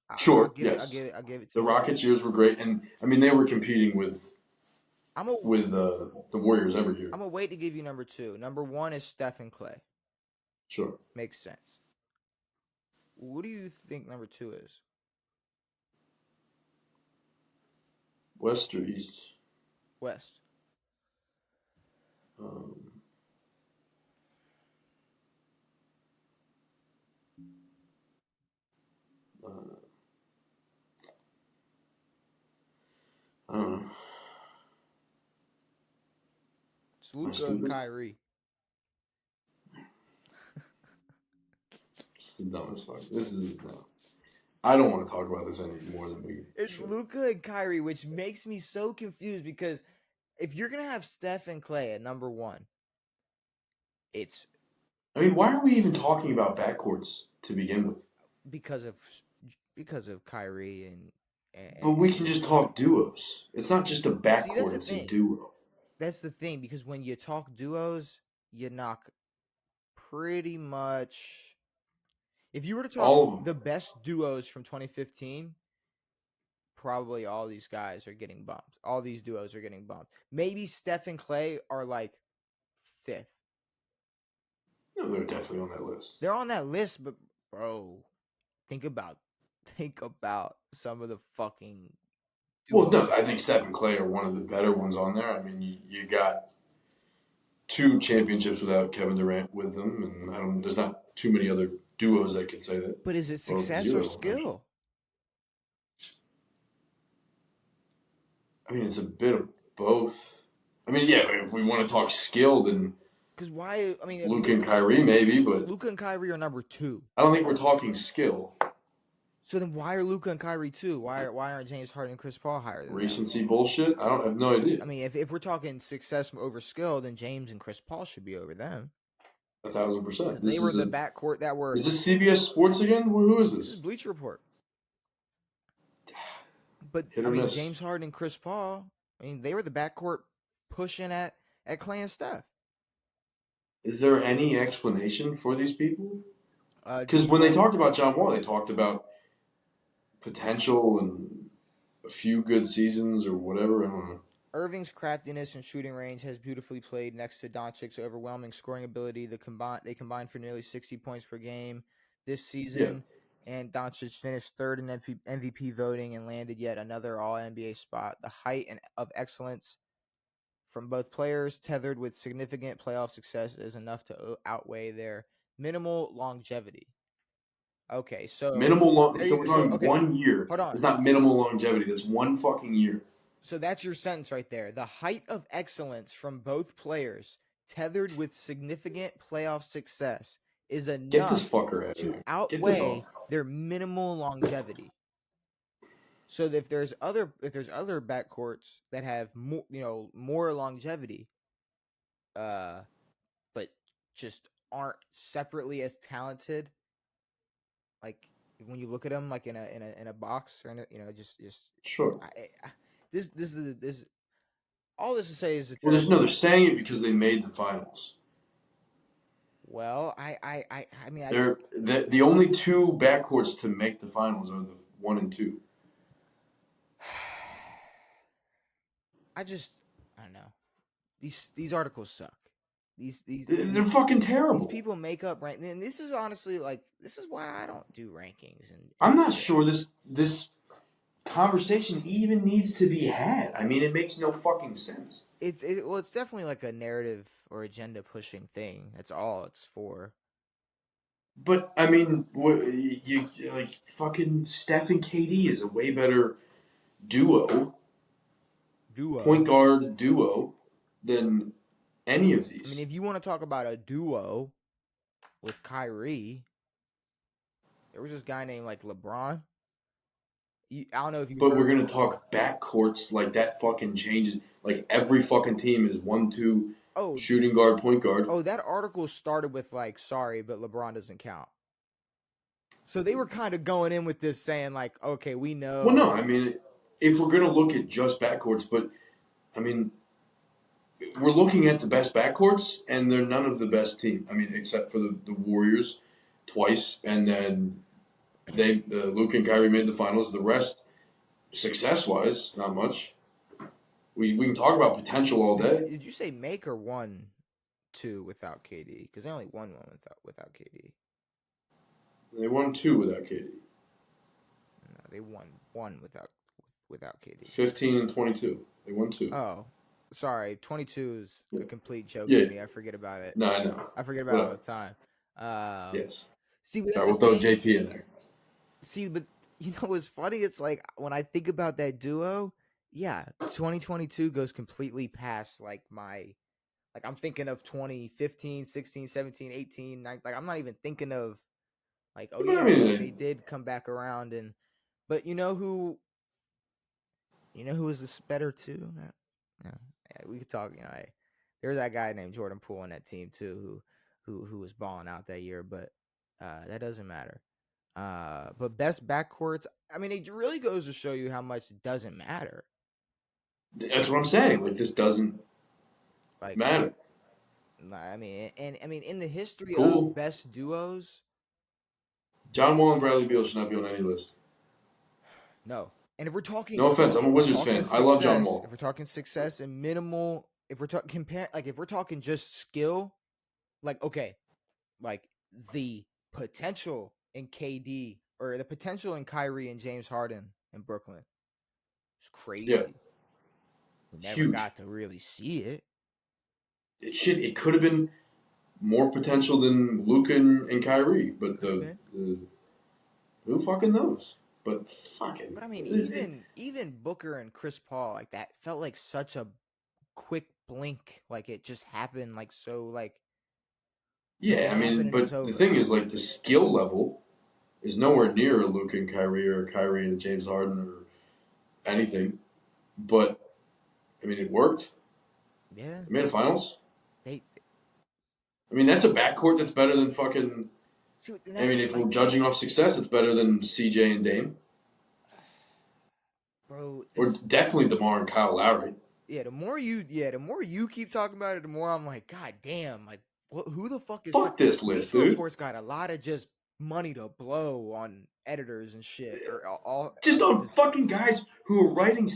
I'll Sure. give it. Yes. I'll give it to The you. Rockets years were great, and I mean they were competing with I'm a the Warriors every year. I'm gonna wait to give you number 2. Number 1 is Steph and Clay. Sure. Makes sense. What do you think number 2 is? West or East? West. Um, uh, I don't know. It's Luka and Kyrie. It's the dumbest fuck. This is no. I don't want to talk about this any more than we It's should. Luka and Kyrie, which makes me so confused because if you're gonna have Steph and Clay at number 1, it's I mean, why are we even talking about backcourts to begin with? because of Kyrie and But we can just talk duos. It's not just a that's backcourt; the it's a thing. duo. That's the thing because when you talk duos, you knock pretty much. If you were to All of talk them. the best duos from 2015, probably all these guys are getting bumped. All these duos are getting bumped. Maybe Steph and Clay are like 5th. No, they're definitely on that list. They're on that list, but bro, think about some of the fucking duos. Well, no, I think Steph and Clay are one of the better ones on there. I mean, you got 2 championships without Kevin Durant with them, and there's not too many other duos that could say that. But is it success zero, or skill? I mean, it's a bit of both. I mean, yeah, if we want to talk skill, then Because why? I mean, if Luke you and Kyrie, maybe, but Luka and Kyrie are number 2. I don't think we're talking skill. So then why are Luka and Kyrie 2? Why aren't James Harden and Chris Paul higher than them? Recency bullshit? I have no idea. I mean, if we're talking success over skill, then James and Chris Paul should be over them. 1,000%. They were the backcourt that were. Is this CBS Sports again? Who is This is this? Bleacher Report. But Hit I or mean, miss. James Harden and Chris Paul. I mean, they were the backcourt pushing at Clay and Steph. Is there any explanation for these people? Because Do you when they know- talked about John Wall, they talked about potential and a few good seasons or whatever. I don't know. Irving's craftiness and shooting range has beautifully played next to Doncic's overwhelming scoring ability. They combined for nearly 60 points per game this season, and Doncic finished third in MVP voting and landed yet another All-NBA spot. The height of excellence from both players, tethered with significant playoff success, is enough to outweigh their minimal longevity. Okay, so So we're talking okay, 1 year. hold on. It's not minimal longevity. That's 1 fucking year. So that's your sentence right there. The height of excellence from both players, tethered with significant playoff success, is Get this enough fucker out of to here. outweigh their minimal longevity. So if there's other backcourts that have more longevity, but just aren't separately as talented, like when you look at them like in a box or just Sure. This is all this to say is They're saying it because they made the finals. Well, I mean, They're the only 2 backcourts to make the finals are the 1 and 2. I don't know. These articles suck. They're fucking terrible. These people make up right, and this is honestly this is why I don't do rankings. And I'm not sure this conversation even needs to be had. I mean, it makes no fucking sense. It's definitely like a narrative or agenda pushing thing. That's all it's for. But I mean, you like fucking Steph and KD is a way better point guard duo than any of these. I mean, if you want to talk about a duo with Kyrie, there was this guy named LeBron. I don't know if you. But we're gonna talk backcourts like that. Fucking changes. Like every fucking team is 1-2 shooting guard, point guard. Oh, that article started with sorry, but LeBron doesn't count. So they were kind of going in with this saying okay, we know. Well, no, I mean, if we're gonna look at just backcourts, but I mean, we're looking at the best backcourts, and they're none of the best team. I mean, except for the Warriors twice, and then Luke and Kyrie made the finals. The rest, success-wise, not much. We can talk about potential all day. Did you say make or won 2 without KD? Because they only won 1 without KD. They won 2 without KD. No, they won 1 without KD. 15 and 22. They won 2. Oh, sorry. 22 is a complete joke to me. I forget about it. No, I know. I forget about it all the time. Yes. See, we'll throw JP in there. See, but you know what's funny? It's when I think about that duo, yeah, 2022 goes completely past my I'm thinking of 2015, 16, 17, 18, 19, I'm not even thinking of they did come back around but you know who was this better too? Yeah, we could talk, there's that guy named Jordan Poole on that team too who was balling out that year, but that doesn't matter. But best backcourts, I mean, it really goes to show you how much it doesn't matter. That's what I'm saying. This doesn't matter. I mean, in the history of best duos, John Wall and Bradley Beal should not be on any list. No. And if we're talking, no offense, I'm a Wizards fan. I love John Wall. If we're talking success and minimal, if we're talking if we're talking just skill, okay, the potential in KD or the potential in Kyrie and James Harden in Brooklyn, it's crazy. Yeah. We never got to really see it. It could have been more potential than Luka and Kyrie, but the who fucking knows? But fucking. But I mean, even Booker and Chris Paul, that felt like such a quick blink. It just happened so Yeah, It I mean, happened and it was but the over. thing is, like, the skill level is nowhere near a Luka and Kyrie or Kyrie and James Harden or anything. But I mean, it worked. Yeah, They made the finals. they I mean, that's a backcourt that's better than fucking. see, and I that's mean, if we're like, judging off success, it's better than CJ and Dame, bro. or This definitely DeMar and Kyle Lowry. the more you keep talking about it, the more I'm like, God damn, like, who the fuck is? But Fuck this list, Bleacher dude. Report's got a lot of just money to blow on editors and shit, or all Just like on just. fucking guys who are writing.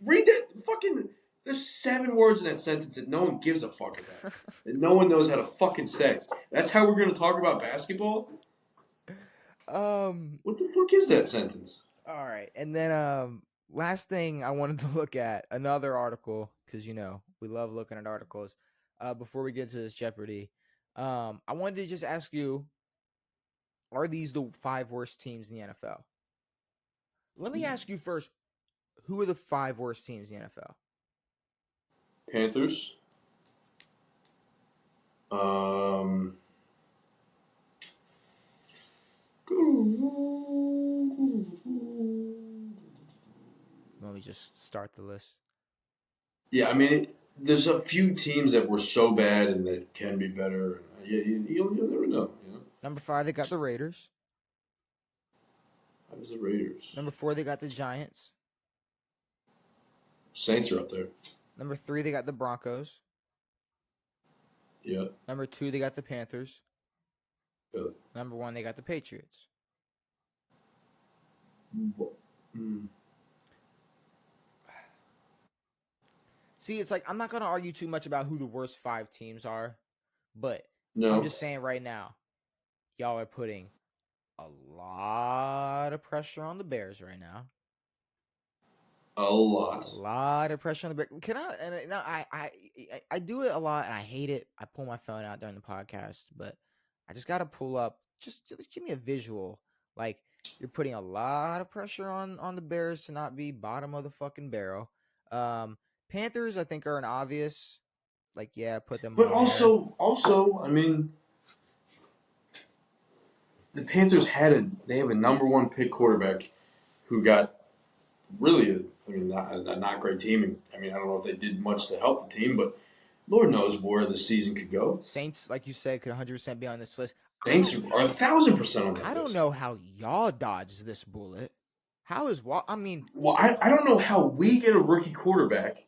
Read that fucking. There's 7 words in that sentence that no one gives a fuck about. That no one knows how to fucking say. That's how we're going to talk about basketball? um. What the fuck is that sentence? All right, and then last thing I wanted to look at another article because we love looking at articles. Before we get to this Jeopardy, I wanted to just ask you: are these the 5 worst teams in the NFL? Let me ask you first: who are the 5 worst teams in the NFL? Panthers. Um. Let me just start the list. Yeah, I mean, there's a few teams that were so bad and that can be better. Yeah, you'll never know. Number 5, they got the Raiders. How was the Raiders? Number 4, they got the Giants. Saints are up there. Number 3, they got the Broncos. Yeah. Number 2, they got the Panthers. Yeah. Number 1, they got the Patriots. See, it's like I'm not gonna argue too much about who the worst 5 teams are, but No. I'm just saying right now, y'all are putting a lot of pressure on the Bears right now. A lot. A lot of pressure on the Bears. Can I? And now I do it a lot, and I hate it. I pull my phone out during the podcast, but I just gotta pull up. Just give me a visual. Like you're putting a lot of pressure on the Bears to not be bottom of the fucking barrel. Panthers, I think, are an obvious. Like, yeah, put them But on there. also, I mean, the Panthers they have a number 1 pick quarterback who got really, not great teaming. I mean, I don't know if they did much to help the team, but Lord knows where the season could go. Saints, like you said, could 100% be on this list. Saints are 1,000% on that I don't list. know how y'all dodged this bullet. How is Walt? I mean, Well, I don't know how we get a rookie quarterback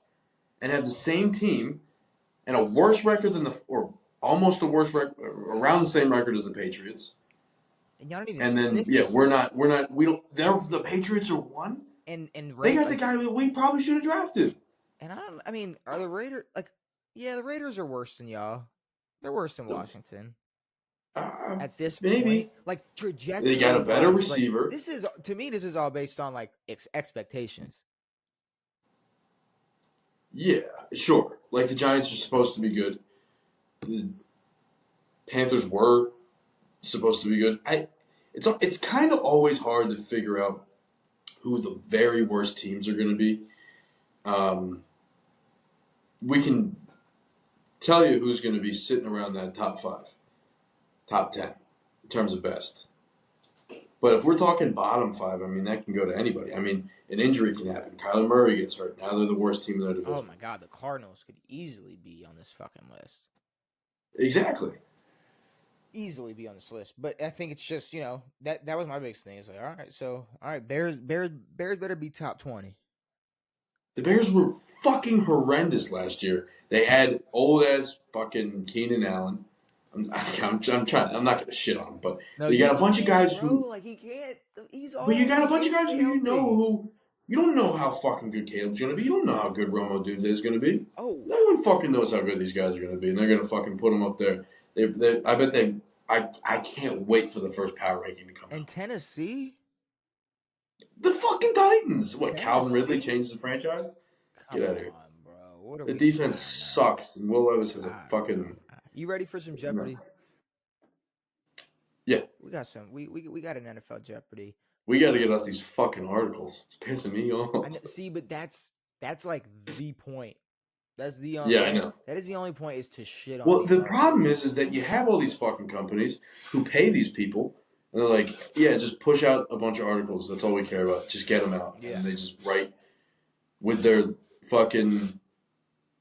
and have the same team and a worse record or almost a worse record, around the same record as the Patriots. and y'all don't even And then, sniff yeah, this. we don't, the Patriots are 1. And They got the guy that we probably should have drafted. And I mean, are the Raiders yeah, the Raiders are worse than y'all. They're worse than Washington. At this Maybe. point, like They got a trajectory better wise, like receiver. this is to me, this is all based on like expectations. Yeah, sure. Like the Giants are supposed to be good. The Panthers were supposed to be good. It's kind of always hard to figure out who the very worst teams are going to be. We can tell you who's going to be sitting around that top 5, top 10 in terms of best. But if we're talking bottom 5, I mean, that can go to anybody. I mean, an injury can happen. Kyler Murray gets hurt. Now they're the worst team in their division. Oh my God, the Cardinals could easily be on this fucking list. Exactly. Easily be on this list, but I think it's just that was my biggest thing. It's like, all right, Bears better be top 20. The Bears were fucking horrendous last year. They had old ass fucking Keenan Allen. I'm trying. I'm not gonna shit on him, but No, you got a bunch of guys bro. who. Like he can't. He's But you old. got a He bunch of can't guys who stay healthy. you don't know how fucking good Caleb's gonna be. You don't know how good Romo Dunze is gonna be. Oh, No one fucking knows how good these guys are gonna be, and they're gonna fucking put them up there. I bet they. I can't wait for the first power ranking to come and out. Tennessee. The fucking Titans. What? Calvin Ridley Tennessee? changed the franchise? Come Get out of here. on, bro. What are The we defense doing, man? sucks, and Will Levis has a fucking. You ready for some Jeopardy? Yeah. We got some. We got an NFL Jeopardy. We got to get out these fucking articles. It's pissing me off. See, but that's like the point. That's the Yeah, I know. that is the only point is to shit on Well, these the problem motherfuckers. is that you have all these fucking companies who pay these people, and they're like, yeah, just push out a bunch of articles. That's all we care about. Just get them out. Yeah. And they just write with their fucking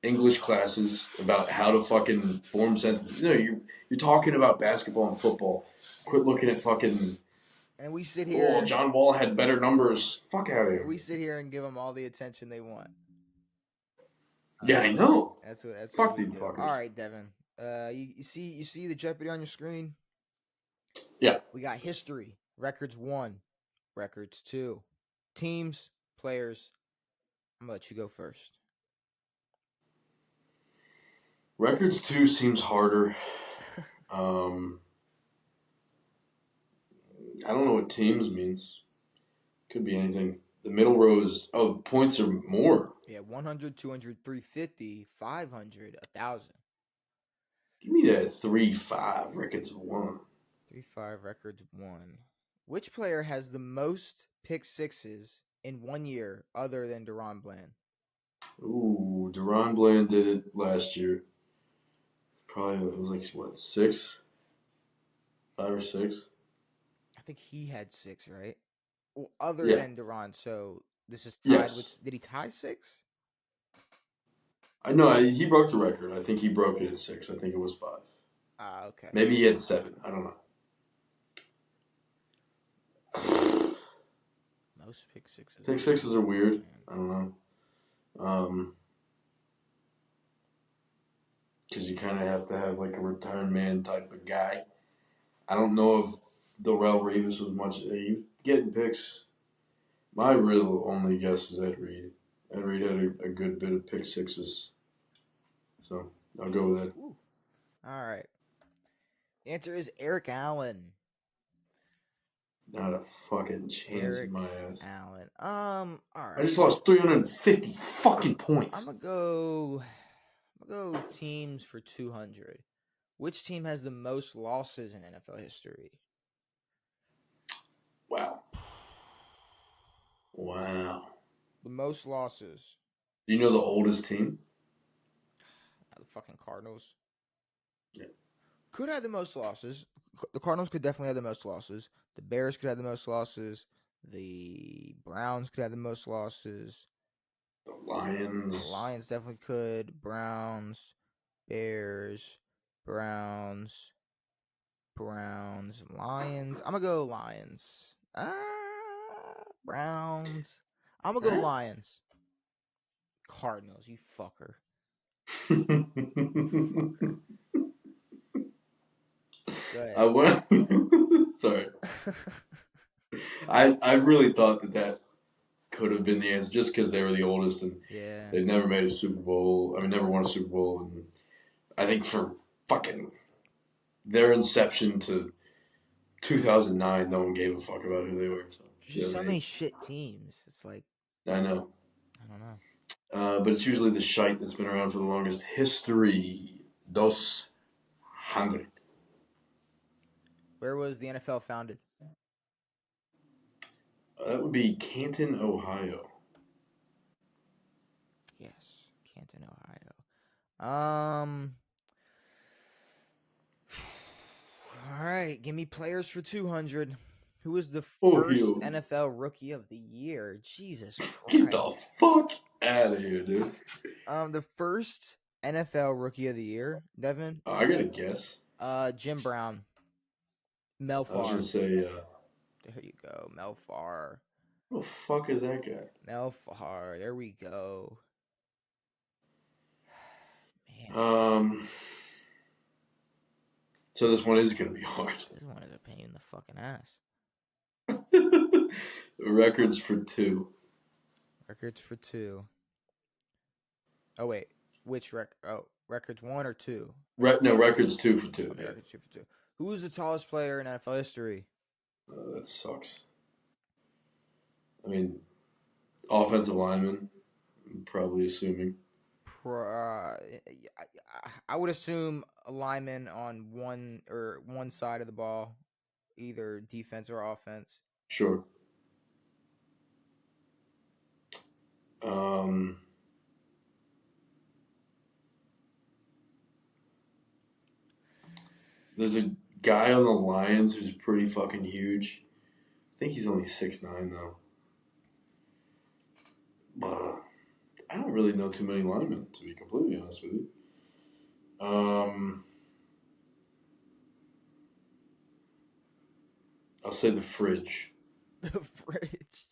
English classes about how to fucking form sentences. You know, you're talking about basketball and football. Quit looking at fucking. And we sit here. Oh, John Wall had better numbers. Fuck out of here. We sit here and give them all the attention they want. Yeah, I know. That's Fuck what we these do. fuckers. All right, Devin. You see the Jeopardy on your screen? Yeah. We got history, records 1, records 2, teams, players. I'm gonna let you go first. Records 2 seems harder. I don't know what teams means. Could be anything. The middle row is points are more. Yeah, 100, 200, 350, 500, 1,000. Give me that 3-5 records of 1. 3-5 records 1. Which player has the most pick sixes in 1 year other than Deron Bland? Ooh, Deron Bland did it last year. Probably it was like what 6, 5 or 6. I think he had 6, right? Well, other Yeah. than Deron, so this is tied Yes. with. Did he tie 6? I know he broke the record. I think he broke it at 6. I think it was 5. Okay. Maybe he had 7. I don't know. Most pick sixes. Pick sixes are weird. I don't know. Because you kind of have to have like a return man type of guy. I don't know if Darrell Revis was much. He was getting picks. My real only guess is Ed Reed. Ed Reed had a good bit of pick sixes. So I'll go with that. Ooh. All right. The answer is Eric Allen. Not a fucking chance in my ass. Allen. All right. I just lost 350 fucking points. I'm gonna go teams for 200. Which team has the most losses in NFL history? Wow. The most losses. Do you know the oldest team? The fucking Cardinals. Yeah. Could have the most losses. The Cardinals could definitely have the most losses. The Bears could have the most losses. The Browns could have the most losses. The Lions. The Lions definitely could. Browns, Bears, Browns, Lions. I'm gonna go Lions. Browns. I'm gonna go Lions. Cardinals, you fucker. Go ahead. I went. Sorry. I really thought that could have been the answer just because they were the oldest and they'd never made a Super Bowl. I mean, never won a Super Bowl. And I think for fucking their inception to 2009, no one gave a fuck about who they were. So, just so many shit teams. It's like I know. I don't know. But it's usually the shite that's been around for the longest. History. 200. Where was the NFL founded? That would be Canton, Ohio. Yes, Canton, Ohio. All right, give me players for 200. Who was the first NFL Rookie of the Year? Jesus Christ! Get the fuck out of here, dude. The first NFL Rookie of the Year, Devin. I gotta guess. Jim Brown. Melfar. I was gonna say. There you go, Melfar. Who the fuck is that guy? Melfar. There we go. Man. So this one is gonna be hard. This one is a pain in the fucking ass. Records for 2. Records for 2. Oh wait, which records 1 or 2? No, records 2 for 2. Okay, yeah. records 2 for 2. Who was the tallest player in NFL history? That sucks. I mean, offensive lineman. I'm probably assuming. I would assume a lineman on one side of the ball, either defense or offense. Sure. There's a guy on the Lions who's pretty fucking huge. I think he's only 6'9", though. I don't really know too many linemen, to be completely honest with you. I'll say the fridge. The fridge.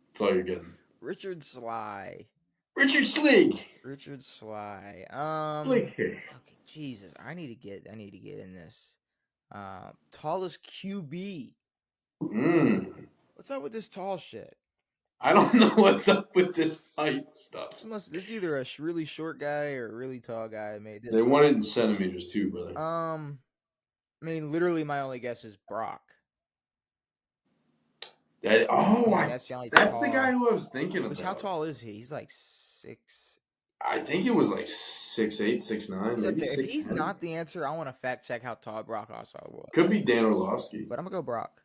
That's all you're getting. Richard Sly. Richard Slig. Richard Sly. Sligfish. Okay, Jesus. I need to get in this. Tallest QB. What's up with this tall shit? I don't know what's up with this height stuff. This is either a really short guy or a really tall guy made this. They want it in centimeters too, brother. I mean, literally, my only guess is Brock. That's That's the guy who I was thinking of. How tall is he? He's like 6. I think it was like 6'8", 6'9", maybe 6'10". If he's not the answer, I want to fact check how tall Brock Osweiler was. Could be Dan Orlovsky. But I'm gonna go Brock.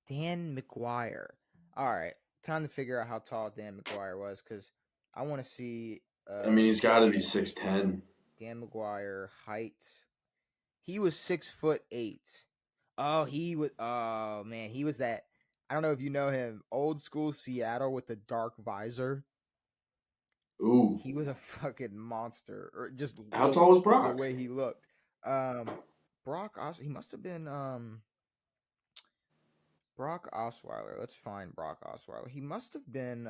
Dan McGuire. All right, time to figure out how tall Dan McGuire was because I want to see. I mean, he's got to be 6'10". Dan McGuire height. He was 6'8". Oh, he was. Oh man, he was that. I don't know if you know him. Old school Seattle with the dark visor. Ooh. He was a fucking monster. Or just how tall was Brock? The way he looked. Brock he must have been Brock Osweiler. Let's find Brock Osweiler. He must have been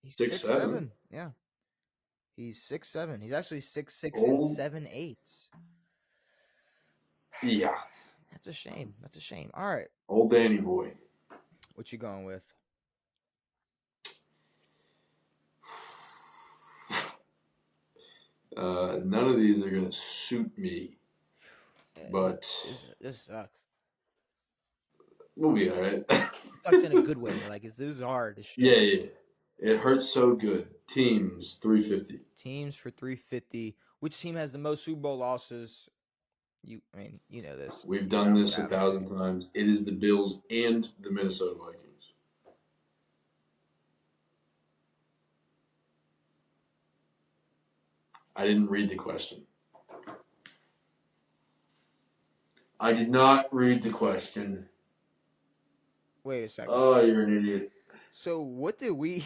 he's 6'7". Yeah. He's 6'7". He's actually 6'6" and 7/8. Yeah. That's a shame. All right. Old Danny boy. What you going with? None of these are gonna suit me, but this sucks. We'll be all right. It sucks in a good way. Like this is hard. Yeah. It hurts so good. Teams 350. Teams for 350. Which team has the most Super Bowl losses? You know this. We've done this 1,000 times. It is the Bills and the Minnesota Vikings. I didn't read the question. I did not read the question. Wait a second. Oh, you're an idiot. So what did we...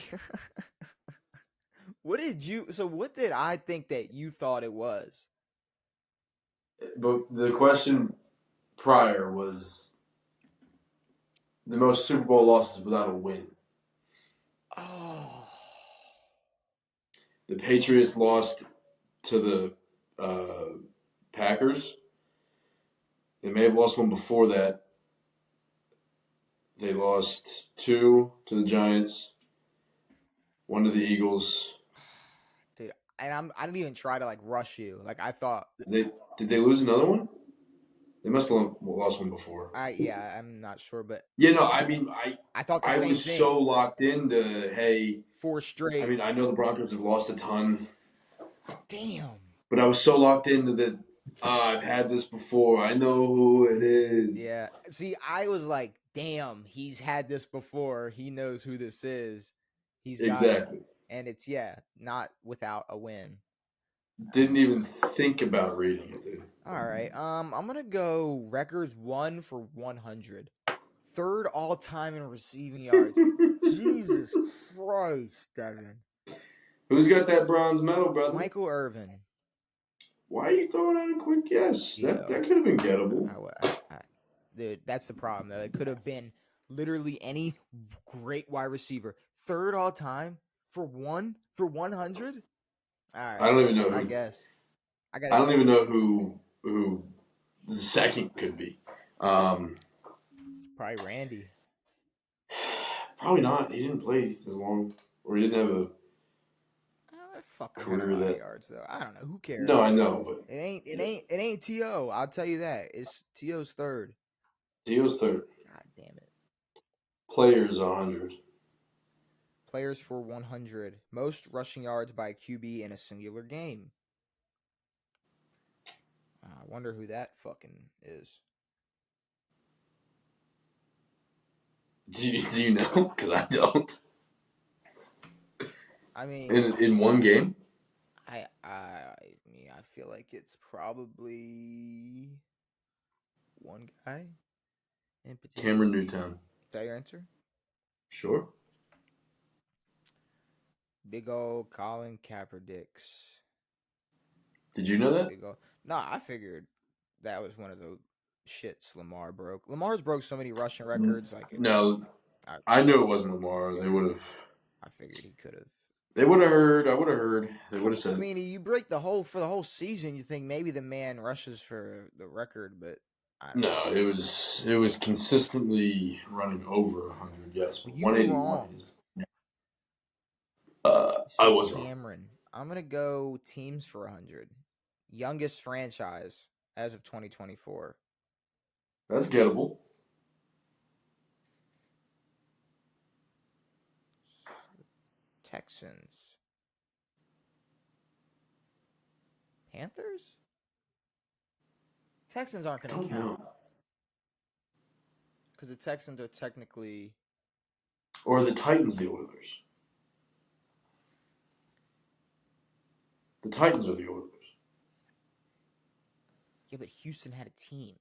what did I think that you thought it was? But the question prior was the most Super Bowl losses without a win. Oh. The Patriots lost to the Packers. They may have lost one before that. They lost 2 to the Giants, 1 to the Eagles. Dude, and I didn't even try to like rush you. Like I thought. Did they lose another one? They must have lost one before. I'm not sure, but yeah, no, I mean, I thought the same thing. I was so locked into 4 straight. I mean, I know the Broncos have lost a ton. Damn. But I was so locked into that. I've had this before. I know who it is. Yeah. See, I was like, damn, he's had this before. He knows who this is. He's got exactly. It. And it's not without a win. Didn't even think about reading it, dude. All right. I'm gonna go records 1 for 100. 3rd all time in receiving yards. Jesus Christ, Devin. Who's got that bronze medal, brother? Michael Irvin. Why are you throwing out a quick guess? That could have been gettable. Dude, that's the problem, though. It could have been literally any great wide receiver. 3rd all time for 100? All right. I don't even know who. I guess. I don't even know who the second could be. Probably Randy. Probably not. He didn't play as long, or he didn't have a career that yards though. I don't know. Who cares? No, I know, but it ain't T.O. I'll tell you that. It's T.O.'s 3rd. T.O.'s 3rd. God damn it. Players 100. Players for 100. Most rushing yards by a QB in a singular game. I wonder who that fucking is. Do you know? Because I don't. I mean, in one game. I mean, me. I feel like it's probably one guy in particular. Cameron Newtown. Is that your answer? Sure. Big old Colin Kaepernicks. Did you know that? Big old. Nah, I figured that was one of the shits Lamar broke. Lamar's broke so many rushing records. Like it's. No, I knew it wasn't Lamar. They would have. I figured he could have. They would have heard. I would have heard. They would have said. I mean, you break the whole for the whole season. You think maybe the man rushes for the record, but I don't know. No, it was consistently running over 100. Yes, Well, you were 181 wrong. is. So I was wrong. Cameron. I'm gonna go teams for 100. Youngest franchise as of 2024. That's gettable. Texans. Panthers? Texans aren't I gonna don't count know. because the Texans are technically. Or the Titans, the Oilers. The Titans are the Oilers. Yeah, but Houston had a team.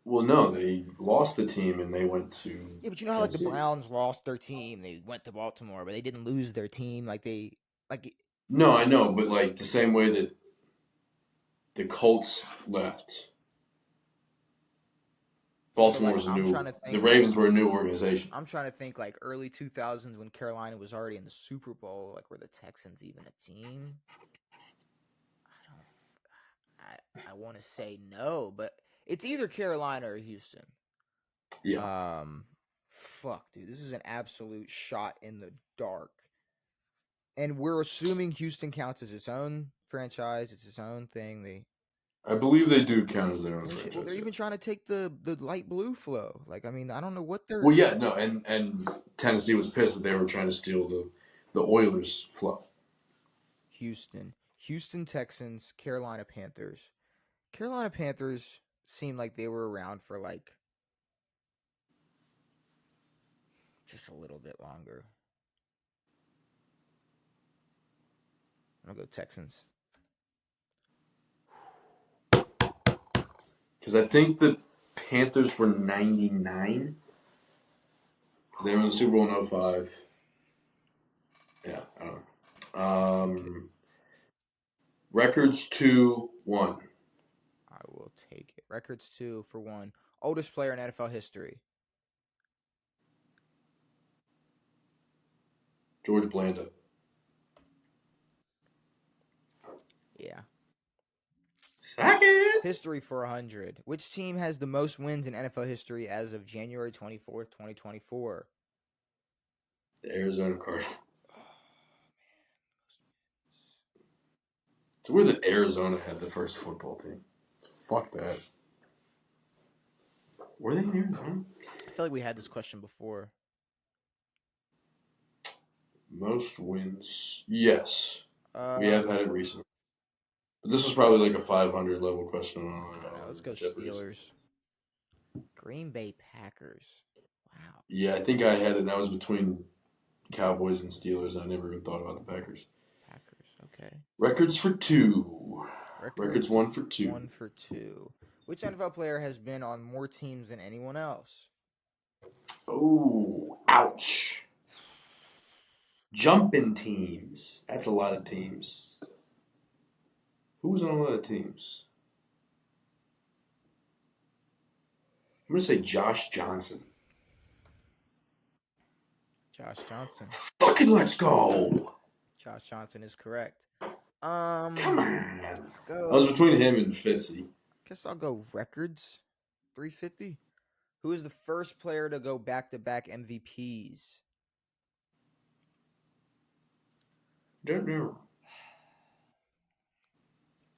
Well, no, they lost the team and they went to. Yeah, but you know how like the Tennessee. Browns lost their team, they went to Baltimore, but they didn't lose their team. Like No, I know, but like the same way that the Colts left. Baltimore's I'm a new. trying to think, The Ravens were a new organization. I'm trying to think like early 2000s when Carolina was already in the Super Bowl. Like were the Texans even a team? I want to say no, but it's either Carolina or Houston. Yeah. Fuck, dude, this is an absolute shot in the dark. And we're assuming Houston counts as its own franchise. It's its own thing. I believe they do count as their own franchise. Well, they're even trying to take the light blue flow. Like, I mean, I don't know what they're. Well, yeah, no, and Tennessee was pissed that they were trying to steal the Oilers' flow. Houston Texans, Carolina Panthers. Carolina Panthers seemed like they were around for like just a little bit longer. I'm gonna go Texans. Because I think the Panthers were 99. Because they were in the Super Bowl in 05. Yeah, I don't know. Records 2-1. I will take it. Records 2-1. Oldest player in NFL history. George Blanda. Yeah. Second. History for 100. Which team has the most wins in NFL history as of January 24th, 2024? The Arizona Cardinals. It's weird that Arizona had the first football team. Fuck that. Were they in Arizona? I feel like we had this question before. Most wins. Yes. We have had it recently. But this was probably like a 500 level question. Let's go Jeopardy. Steelers. Green Bay Packers. Wow. Yeah, I think I had it. That was between Cowboys and Steelers. I never even thought about the Packers. Packers, okay. Records for 2. Records 1 for 2. 1 for 2. Which NFL player has been on more teams than anyone else? Oh, ouch. Jumping teams. That's a lot of teams. Who was on a lot of teams? I'm going to say Josh Johnson. Josh Johnson. Fucking let's go. Josh Johnson is correct. Come on. Go. I was between him and Fitzy. Guess I'll go records. 350. Who is the first player to go back-to-back MVPs? Don't know.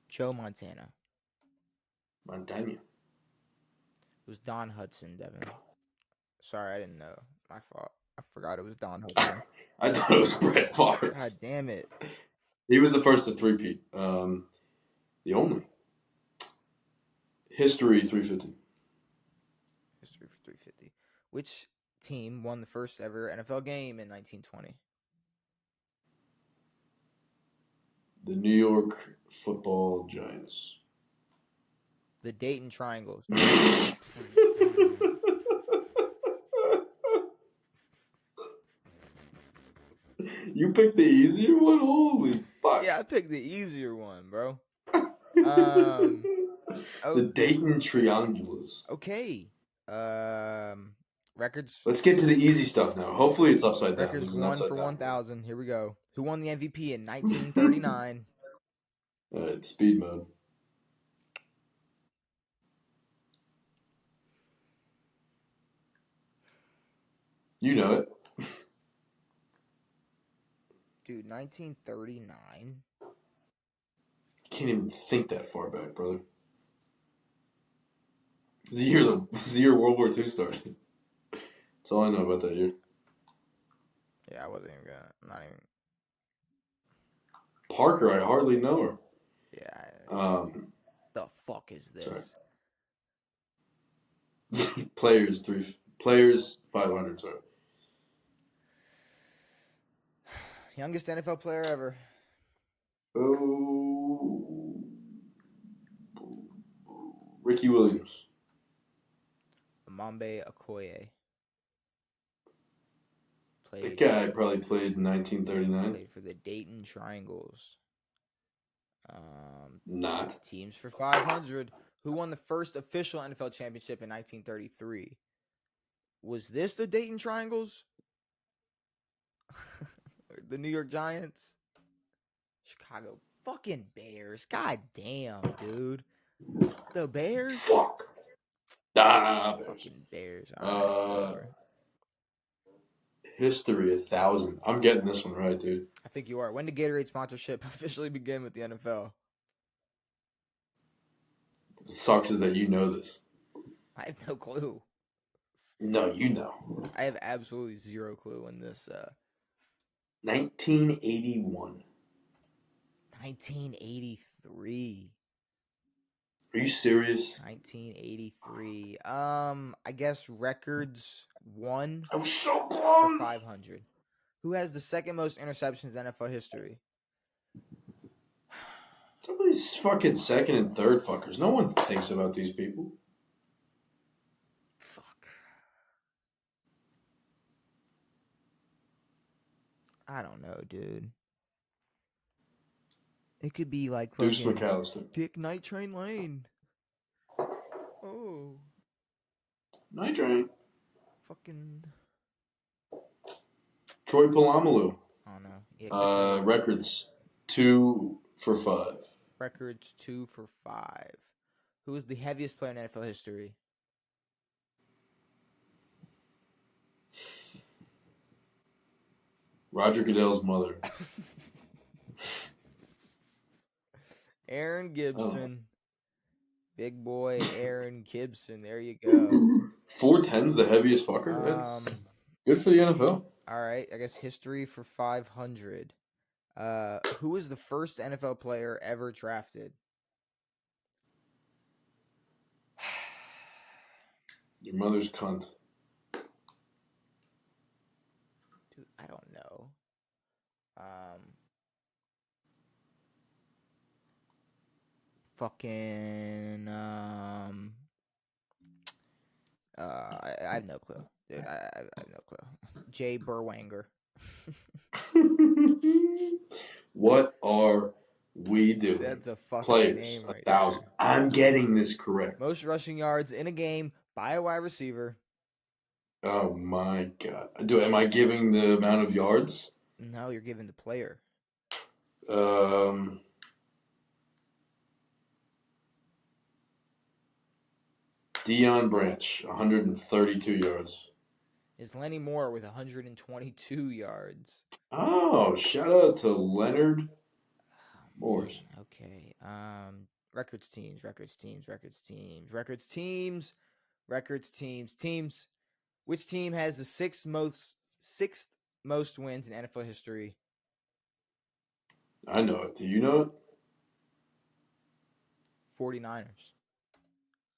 Joe Montana. Montana. It was Don Hudson, Devin. Sorry, I didn't know. My fault. I forgot it was Don Hudson. I thought it was Brett Favre. God damn it. He was the first to three-peat. The only. History 350. History for 350. Which team won the first ever NFL game in 1920? The New York Football Giants. The Dayton Triangles. You picked the easier one? Holy fuck. Yeah, I picked the easier one, bro. The Dayton Triangulus. Okay. Records. Let's get to the easy stuff now. Hopefully it's upside down. Records This is 1 upside for down. 1,000. Here we go. Who won the MVP in 1939? Alright, speed mode. You know it. Dude, 1939? Can't even think that far back, brother. It's the year World War II started. That's all I know about that year. Yeah, I wasn't even gonna. I'm not even. Parker, I hardly know her. Yeah. The fuck is this? Players 500. Sorry. Youngest NFL player ever. Oh, Ricky Williams. Amambe Okoye. That guy probably played in 1939. Played for the Dayton Triangles. Not. Teams for 500. Who won the first official NFL championship in 1933? Was this the Dayton Triangles? The New York Giants? Chicago fucking Bears. God damn, dude. The Bears? Fuck. Bears. Fucking Bears. All right, history 1,000. I'm getting this one right, dude. I think you are. When did Gatorade sponsorship officially begin with the NFL? What sucks is that you know this. I have no clue. No, you know. I have absolutely zero clue in this. 1981. 1983. Are you serious? 1983. I guess records 1 I was so for close. 500. Who has the second most interceptions in NFL history? Some of these fucking second and third fuckers. No one thinks about these people. Fuck. I don't know, dude. It could be like Deuce fucking McAllister. Dick Night Train Lane. Oh. Night Train. Fucking. Troy Polamalu. I don't know. Yeah, records 2 for 5. Records 2 for 5. Who is the heaviest player in NFL history? Roger Goodell's mother. Aaron Gibson. Big boy Aaron Gibson. There you go. 410's the heaviest fucker. That's good for the NFL. All right. I guess history for 500. Who was the first NFL player ever drafted? Your mother's cunt. Dude, I don't know. Fucking I have no clue, dude. I have no clue. Jay Burwanger. What are we doing? That's a fucking Players, name right 1,000. there. I'm getting this correct. Most rushing yards in a game by a wide receiver. Oh my god. Am I giving the amount of yards? No, you're giving the player. Deion Branch, 132 yards. Is Lenny Moore with 122 yards. Oh, shout out to Leonard Morris. Okay. Records teams. Which team has the sixth most wins in NFL history? I know it. Do you know it? 49ers.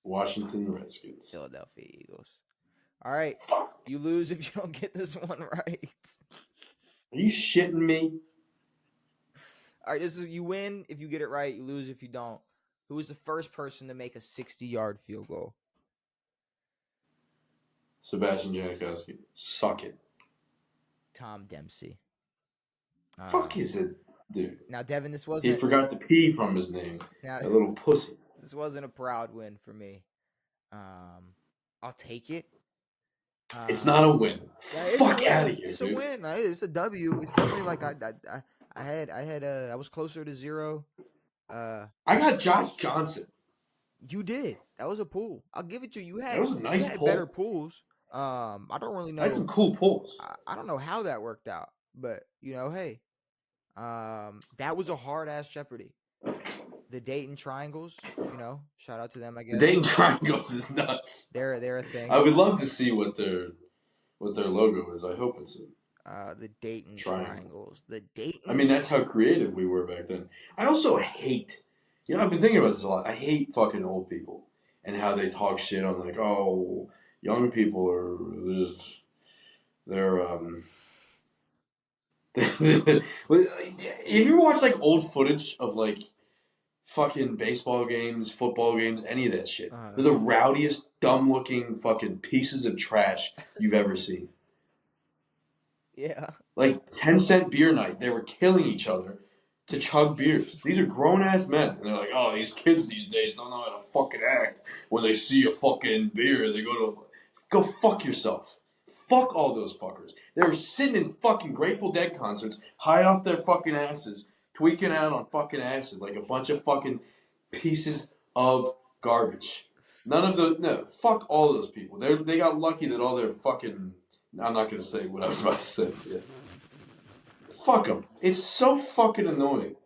Washington Redskins. Philadelphia Eagles. All right. You lose if you don't get this one right. Are you shitting me? All right, this is you win if you get it right. You lose if you don't. Who was the first person to make a 60-yard field goal? Sebastian Janikowski. Suck it. Tom Dempsey. Fuck is it, dude? Now, Devin, this He wasn't. forgot the P from his name. Now, That little pussy. this wasn't a proud win for me. I'll take it. It's not a win. Yeah, it's Fuck a win. out of here, It's dude. a win. It's a W. It's definitely like I was closer to 0. I got Josh Johnson. You did. That was a pool. I'll give it to you. That was a nice you had pull. better pools. I don't really know. I had some cool pulls. I don't know how that worked out, but hey, that was a hard ass Jeopardy. The Dayton Triangles, shout out to them. I guess The Dayton Triangles is nuts. They're a thing. I would love to see what their logo is. I hope it's the Dayton Triangles. The Dayton. I mean, that's how creative we were back then. I also hate. I've been thinking about this a lot. I hate fucking old people and how they talk shit on like, oh, young people are just they're if you watch like old footage of like fucking baseball games, football games, any of that shit, they're the rowdiest, dumb looking fucking pieces of trash you've ever seen. Yeah. Like 10-cent beer night, they were killing each other to chug beers. These are grown ass men, and they're like, "Oh, these kids these days don't know how to fucking act when they see a fucking beer. They go fuck yourself. Fuck all those fuckers. They were sitting in fucking Grateful Dead concerts, high off their fucking asses, tweaking out on fucking acid like a bunch of fucking pieces of garbage. Fuck all those people. They got lucky that all their fucking. I'm not gonna say what I was about to say. Yeah. Fuck them. It's so fucking annoying.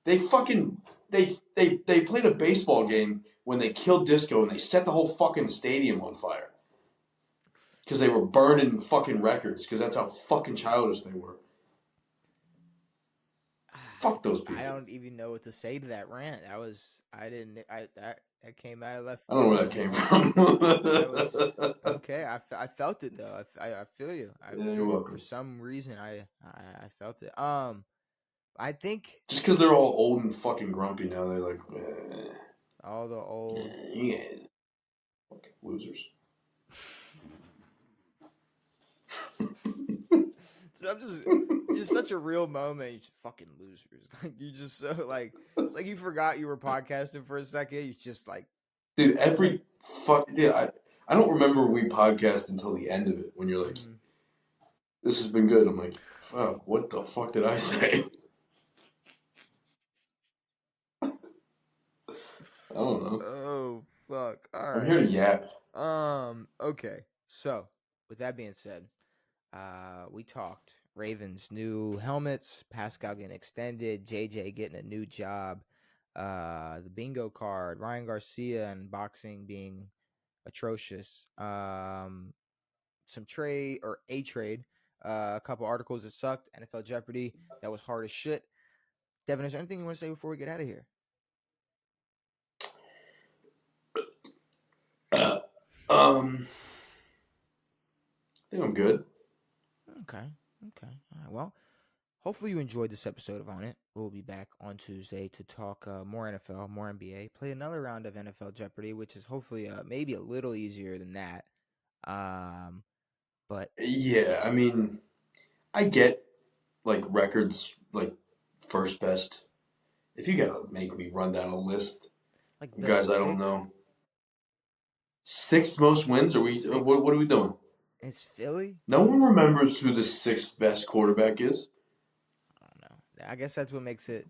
They played a baseball game when they killed Disco and they set the whole fucking stadium on fire. Because they were burning fucking records. Because that's how fucking childish they were. Fuck those people. I don't even know what to say to that rant. That came out of left. I don't know where that came from. Okay, I felt it though. I feel you. You're welcome. For some reason, I felt it. I think just because they're all old and fucking grumpy now, they're like, all the old, yeah, fucking losers. So I'm just such a real moment. You just fucking losers. Like you just so like it's like you forgot you were podcasting for a second. You just like, dude, I don't remember we podcast until the end of it when you're like, this has been good. I'm like, wow, what the fuck did I say? I don't know. Oh fuck! All right. I'm here to yap. Okay. So with that being said, we talked Ravens new helmets, Pascal getting extended, JJ getting a new job, the bingo card, Ryan Garcia and boxing being atrocious, some trade, a couple articles that sucked, NFL Jeopardy that was hard as shit. Devin, is there anything you want to say before we get out of here? I think I'm good. Okay. All right. Well, hopefully you enjoyed this episode of On It. We'll be back on Tuesday to talk more NFL, more NBA, play another round of NFL Jeopardy, which is hopefully maybe a little easier than that. But yeah, I mean, I get like records, like first best. If you gotta make me run down a list, like guys, I don't know. Sixth most wins? What are we doing? It's Philly? No one remembers who the sixth best quarterback is. I don't know. I guess that's what makes it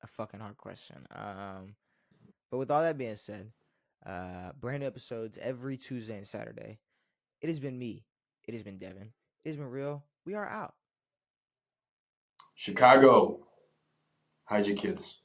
a fucking hard question. But with all that being said, brand new episodes every Tuesday and Saturday. It has been me. It has been Devin. It has been real. We are out. Chicago. Hide your kids.